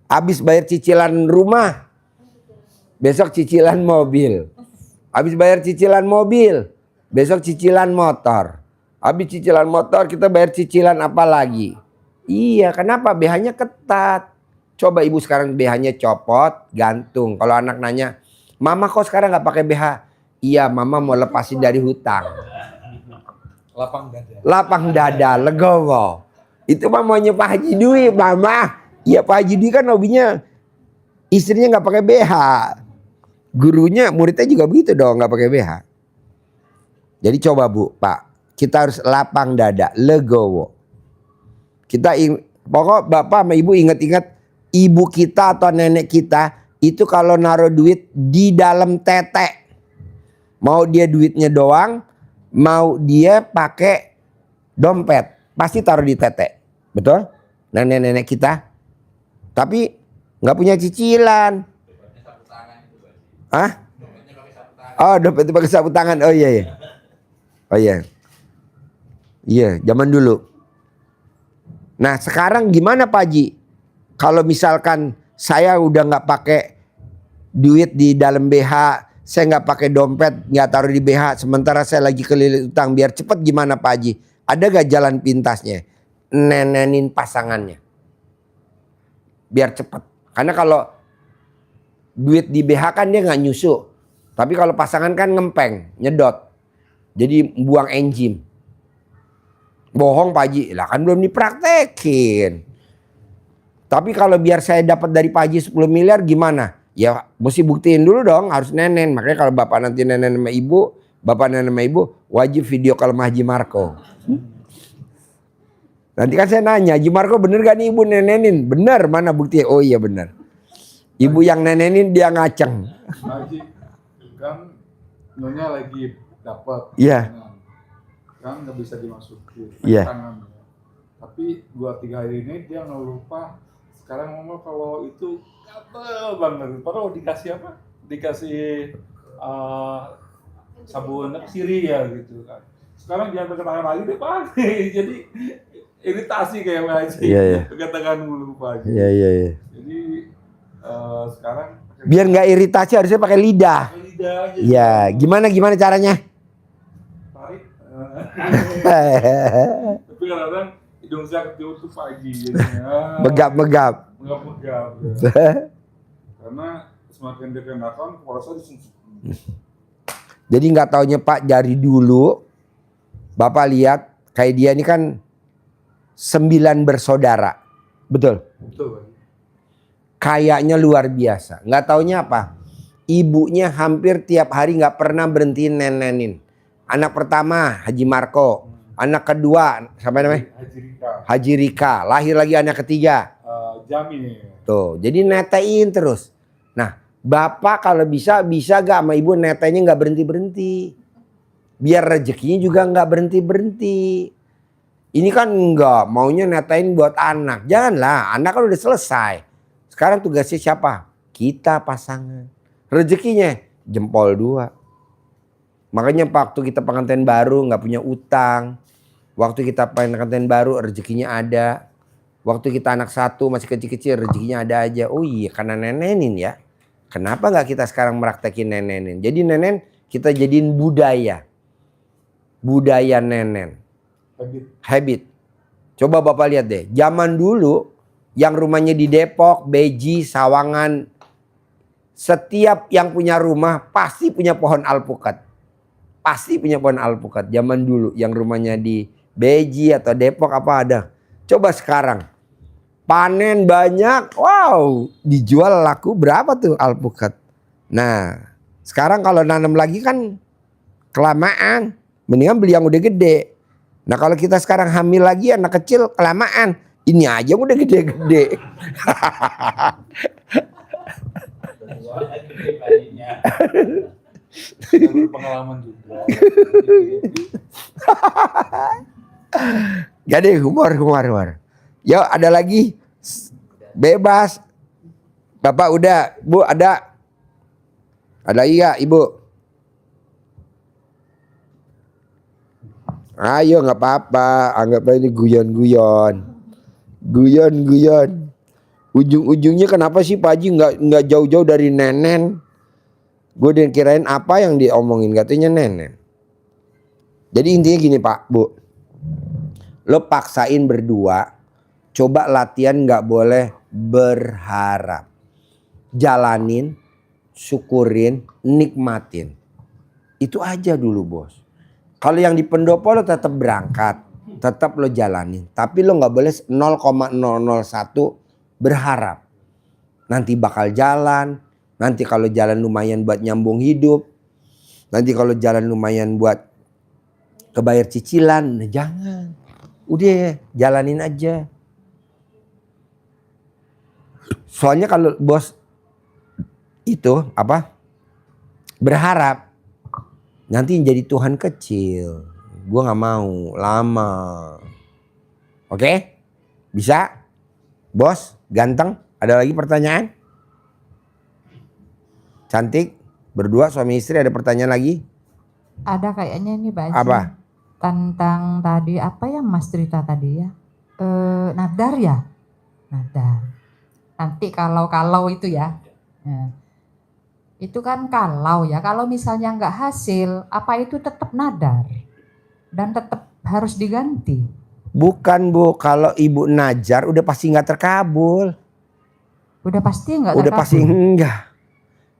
Habis bayar cicilan rumah, besok cicilan mobil. Habis bayar cicilan mobil, besok cicilan motor. Habis cicilan motor kita bayar cicilan apa lagi? Iya, kenapa? BH-nya ketat. Coba ibu sekarang BH-nya copot, gantung. Kalau anak nanya, mama kok sekarang nggak pakai BH? Iya, mama mau lepasin dari hutang. Lapang dada, legowo. Itu mah maunya Pak Haji Dwi, mama. Iya, Pak Haji Dwi kan hobinya istrinya nggak pakai BH. Gurunya, muridnya juga begitu dong, nggak pakai BH. Jadi coba Bu, Pak, kita harus lapang dada, legowo. Pokok Bapak sama Ibu ingat-ingat ibu kita atau nenek kita itu kalau naruh duit di dalam tete. Mau dia duitnya doang, mau dia pakai dompet, pasti taruh di tete. Betul? Nenek-nenek kita. Tapi nggak punya cicilan. Hah? Oh, dompet itu pakai sapu tangan. Oh iya iya. Oh iya. Iya, zaman dulu. Nah, sekarang gimana Pak Haji? Kalau misalkan saya udah nggak pakai duit di dalam BH, saya nggak pakai dompet, nggak taruh di BH, sementara saya lagi keliling utang, biar cepet gimana Pak Haji? Ada gak jalan pintasnya? Nenenin pasangannya, biar cepet. Karena kalau duit di BH kan dia nggak nyusu, tapi kalau pasangan kan ngempeng, nyedot, jadi buang enzim. Bohong Pak Haji, lah kan belum dipraktekin. Tapi kalau biar saya dapat dari Pak Haji 10 miliar gimana? Ya mesti buktiin dulu dong, harus nenen. Makanya kalau Bapak nanti nenen sama Ibu, Bapak nenen sama Ibu, wajib video call sama Haji Marco. Nanti kan saya nanya, Haji Marco bener gak nih Ibu nenenin? Bener, mana buktinya? Oh iya bener. Ibu yang nenenin dia ngaceng. Haji, kan nyonya lagi dapat. Iya. Kan nggak bisa dimasukin Iya. tangan. Tapi 2-3 hari ini dia nggak lupa. Sekarang ngomong kalau itu gatel banget. Padahal dikasih apa? Dikasih sabun sirih ya gitu kan. Sekarang jangan pakai tangan lagi deh Pak. Jadi iritasi kayak Pak Haji. Iya, iya. Pakai tangan mulu Pak Haji. Iya iya iya. Jadi sekarang Biar nggak iritasi harusnya pakai lidah. pakai lidah aja. Iya, gimana caranya? Tarik. Tapi kadang-kadang hidung saya ketiup tuh pagi jadinya. Megap-megap. Megap-megap ya. Karena semakin dikenakan kepala saya disuntik. Jadi nggak taunya Pak dari dulu Bapak lihat kayak dia ini kan 9 bersaudara. Betul? Betul Pak. Kayaknya luar biasa. Nggak taunya apa? Ibunya hampir tiap hari nggak pernah berhentiin nenenin. Anak pertama Haji Marco. Anak kedua siapa namanya? Haji Rika. Haji Rika. Lahir lagi anak ketiga. Jami. Tuh, jadi netein terus. Nah, Bapak kalau bisa gak sama Ibu netenya nggak berhenti-berhenti. Biar rezekinya juga nggak berhenti-berhenti. Ini kan enggak, maunya netain buat anak. Janganlah, anak kan udah selesai. Sekarang tugasnya siapa? Kita pasangan. Rezekinya jempol 2. Makanya waktu kita pengantin baru nggak punya utang. Waktu kita pengantin baru rezekinya ada. Waktu kita anak 1 masih kecil-kecil rezekinya ada aja. Oh iya karena nenenin ya. Kenapa nggak kita sekarang meraktekin nenenin? Jadi nenen kita jadiin budaya. Budaya nenen. Habit. Coba Bapak lihat deh. Zaman dulu yang rumahnya di Depok, Beji, Sawangan. Setiap yang punya rumah pasti punya pohon alpukat. Pasti punya pohon alpukat. Zaman dulu yang rumahnya di Beji atau Depok apa ada. Coba sekarang. Panen banyak. Wow. Dijual laku berapa tuh alpukat. Nah. Sekarang kalau nanam lagi kan kelamaan. Mendingan beli yang udah gede. Nah kalau kita sekarang hamil lagi anak kecil kelamaan. Ini aja udah gede-gede. Pengalaman juga. Jadi humor. Yuk ada lagi. Bebas. Bapak udah. Bu ada. Ada iya Ibu. Ayo nggak apa-apa, anggap aja ini guyon-guyon. Guyon-guyon. Ujung-ujungnya kenapa sih Pak Haji nggak jauh-jauh dari nenen? Gue udah kirain apa yang diomongin, katanya nenen. Jadi intinya gini Pak, Bu. Lo paksain berdua, coba latihan nggak boleh berharap. Jalanin, syukurin, nikmatin. Itu aja dulu bos. Kalau yang di pendopo lo tetap berangkat, tetap lo jalanin. Tapi lo nggak boleh 0,001 berharap. Nanti bakal jalan, nanti kalau jalan lumayan buat nyambung hidup, nanti kalau jalan lumayan buat kebayar cicilan, nah jangan. Udah jalanin aja. Soalnya kalau bos itu apa? Berharap nanti jadi Tuhan kecil. Gue nggak mau lama. Oke? Bisa? Bos, ganteng. Ada lagi pertanyaan? Cantik. Berdua suami istri ada pertanyaan lagi? Ada kayaknya ini Pak Haji. Apa? Tentang tadi apa yang Mas cerita tadi ya? Nadar ya? Nadar. Nanti kalau itu ya. Nah, itu kan kalau ya, kalau misalnya nggak hasil, apa itu tetap nadar dan tetap harus diganti? Bukan Bu, kalau ibu najar udah pasti nggak terkabul. Udah pasti nggak Udah terkabul? pasti enggak.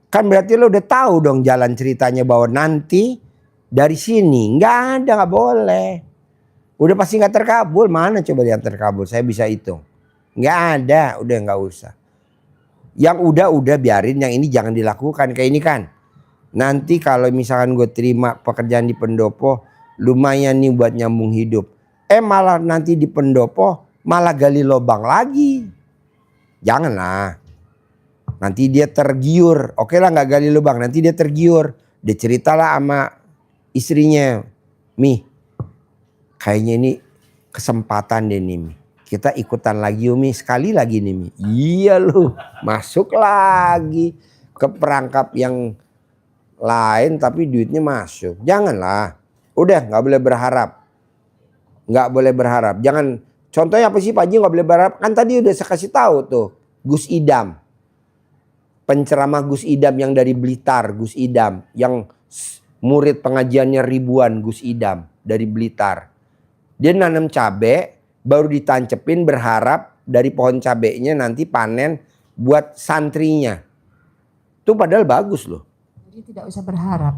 Kan berarti lo udah tahu dong jalan ceritanya bahwa nanti dari sini nggak ada, nggak boleh. Udah pasti nggak terkabul. Mana coba yang terkabul? Saya bisa hitung. Nggak ada, udah nggak usah. Yang udah biarin, yang ini jangan dilakukan. Kayak ini kan. Nanti kalau misalkan gue terima pekerjaan di pendopo, lumayan nih buat nyambung hidup. Malah nanti di pendopo malah gali lubang lagi. Janganlah. Nanti dia tergiur. Oke lah nggak gali lubang, nanti dia tergiur. Dia ceritalah sama istrinya, Mi, kayaknya ini kesempatan deh nih Mi. Kita ikutan lagi yuk Mi, sekali lagi nih Mi. Iya lu, masuk lagi ke perangkap yang lain tapi duitnya masuk. Janganlah, udah nggak boleh berharap. Nggak boleh berharap. Jangan, contohnya apa sih Pak Haji nggak boleh berharap? Kan tadi udah saya kasih tahu tuh, Gus Idam. Penceramah Gus Idam yang dari Blitar, Gus Idam. Yang murid pengajiannya ribuan, Gus Idam dari Blitar. Dia nanam cabai, baru ditancepin berharap dari pohon cabenya nanti panen buat santrinya. Itu padahal bagus loh. Jadi tidak usah berharap.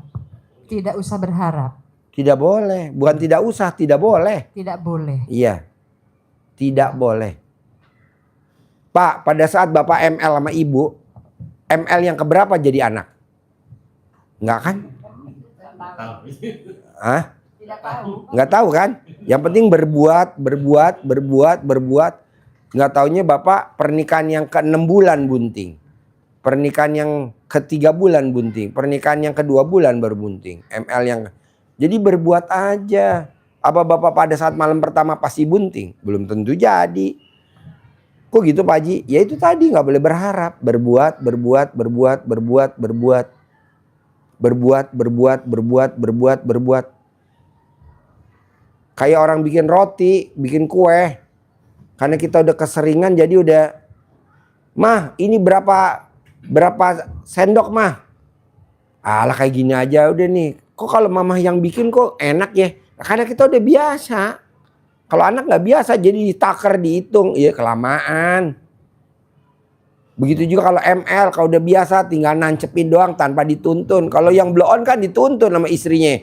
Tidak usah berharap. Tidak boleh. Bukan tidak usah, tidak boleh. Tidak boleh. Iya. Tidak boleh. Pak, pada saat Bapak ML sama Ibu, ML yang keberapa jadi anak? Enggak kan? Hah? Tidak tahu. Nggak tahu kan? Yang penting berbuat. Nggak taunya Bapak pernikahan yang ke-6 bulan bunting. Pernikahan yang ke-3 bulan bunting. Pernikahan yang ke-2 bulan baru bunting. ML yang... Jadi berbuat aja. Apa Bapak pada saat malam pertama pasti bunting? Belum tentu jadi. Kok gitu Pak Haji? Ya itu tadi nggak boleh berharap. Berbuat. Kayak orang bikin roti, bikin kue. Karena kita udah keseringan jadi udah, Mah ini berapa sendok Mah? Alah kayak gini aja udah nih. Kok kalau mamah yang bikin kok enak ya? Karena kita udah biasa. Kalau anak nggak biasa jadi ditaker, dihitung, ya kelamaan. Begitu juga kalau ML, kalau udah biasa tinggal nancepin doang tanpa dituntun. Kalau yang blow on kan dituntun sama istrinya.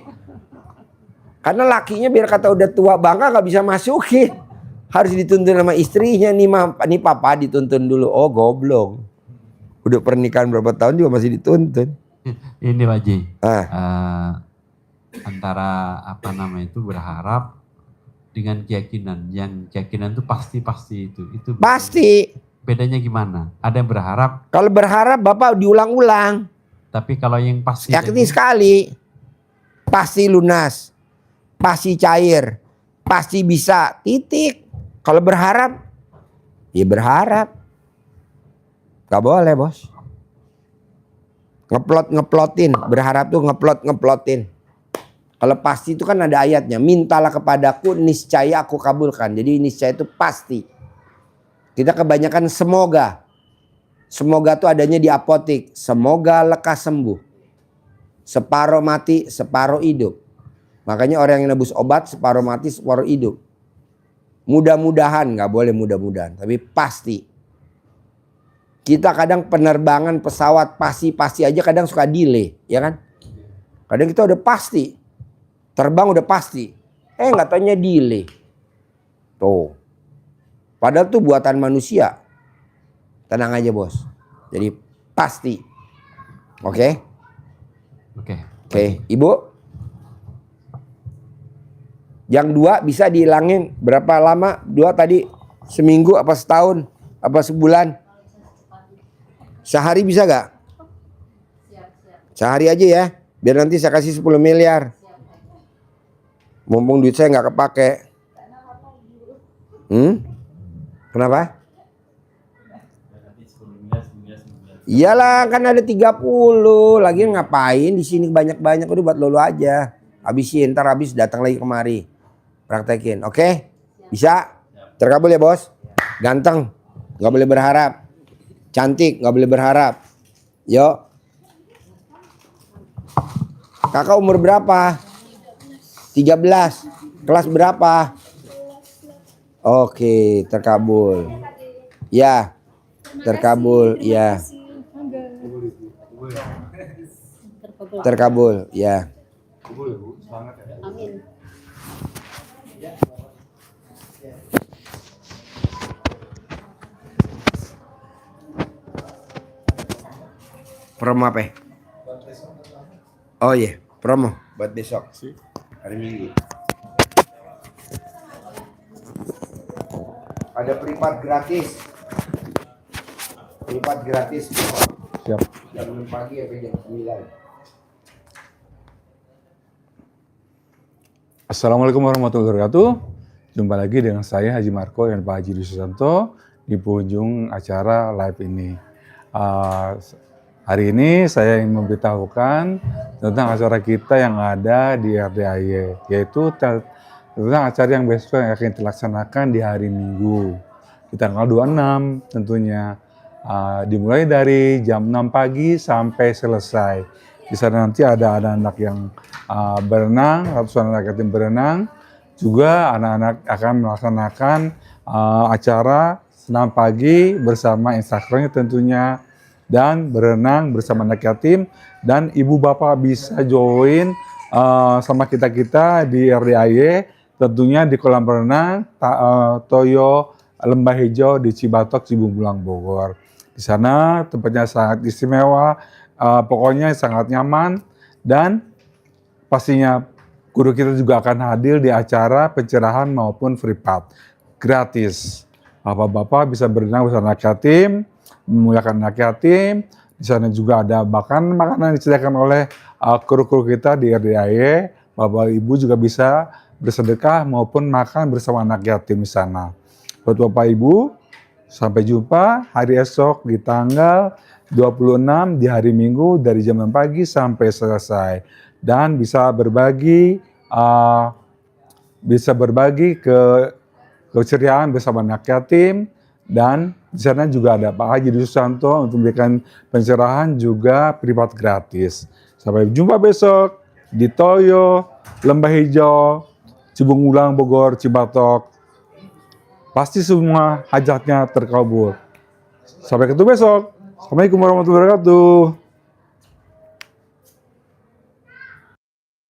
Karena lakinya biar kata udah tua bangka nggak bisa masukin. Harus dituntun sama istrinya nih papa dituntun dulu. Oh goblok. Udah pernikahan berapa tahun juga masih dituntun. Ini Pak Haji. Antara apa namanya itu berharap dengan keyakinan. Yang keyakinan itu pasti itu. Itu pasti. Bedanya gimana? Ada yang berharap. Kalau berharap Bapak diulang-ulang. Tapi kalau yang pasti. Yakin sekali. Pasti lunas. Pasti cair, pasti bisa, titik. Kalau berharap, ya berharap. Gak boleh bos. Ngeplotin, berharap tuh ngeplotin. Kalau pasti itu kan ada ayatnya. Mintalah kepadaku, niscaya aku kabulkan. Jadi niscaya itu pasti. Kita kebanyakan semoga. Semoga itu adanya di apotik. Semoga lekas sembuh. Separuh mati, separuh hidup. Makanya orang yang nebus obat separuh mati, separuh hidup. Mudah-mudahan, nggak boleh mudah-mudahan, tapi pasti. Kita kadang penerbangan pesawat pasti aja kadang suka delay, ya kan? Kadang kita udah pasti. Terbang udah pasti. Nggak taunya delay. Tuh. Padahal tuh buatan manusia. Tenang aja bos. Jadi pasti. Oke? Oke. Ibu? Yang 2 bisa dihilangin berapa lama? 2 tadi seminggu apa setahun? Apa sebulan? Sehari bisa gak? Sehari aja ya. Biar nanti saya kasih 10 miliar. Mumpung duit saya nggak kepake. Kenapa? Iyalah kan ada 30. Lagian ngapain di sini banyak-banyak, udah buat lolo aja. Habisin, ntar habis datang lagi kemari. Praktekin, oke? Bisa? Terkabul ya bos? Ganteng, nggak boleh berharap. Cantik, nggak boleh berharap. Yuk. Kakak umur berapa? 13. Kelas berapa? Oke, terkabul. Ya. Terkabul, ya. Terkabul, ya. Amin. Promo apa? Oh iya, promo buat besok. Hari Minggu. Ada privat gratis. Privat gratis. Siap. Jam 6 pagi sampai jam 9. Assalamualaikum warahmatullahi wabarakatuh. Jumpa lagi dengan saya Haji Marco dan Pak Haji Dwi Susanto di penghujung acara live ini. Hari ini saya ingin memberitahukan tentang acara kita yang ada di RDAY, yaitu tentang acara yang besok yang akan dilaksanakan di hari Minggu, di tanggal 26 tentunya. Dimulai dari jam 6 pagi sampai selesai. Di sana nanti ada anak-anak yang berenang, ratusan anak yatim berenang. Juga anak-anak akan melaksanakan acara senam pagi bersama instrukturnya tentunya. Dan berenang bersama anak yatim. Dan ibu bapak bisa join sama kita-kita di RDAY. Tentunya di kolam renang Toyo Lembah Hijau di Cibatok, Cibung Bulang, Bogor. Di sana tempatnya sangat istimewa. Pokoknya sangat nyaman. Dan pastinya guru kita juga akan hadir di acara pencerahan maupun privat gratis. Bapak-bapak bisa berenang bersama anak yatim, memuliakan anak yatim. Di sana juga ada bahkan makanan yang disediakan oleh kru-kru kita di RDAY. Bapak Ibu juga bisa bersedekah maupun makan bersama anak yatim di sana. Buat Bapak Ibu, sampai jumpa hari esok di tanggal 26 di hari Minggu dari jam 6 pagi sampai selesai. Dan bisa berbagi keceriaan bersama anak yatim. Dan di sana juga ada Pak Haji Dwi Susanto untuk memberikan pencerahan juga privat gratis. Sampai jumpa besok di Toyo Lembah Hijau, Cibung Bulang, Bogor, Cibatok. Pasti semua hajatnya terkabul. Sampai ketemu besok. Assalamualaikum warahmatullahi wabarakatuh.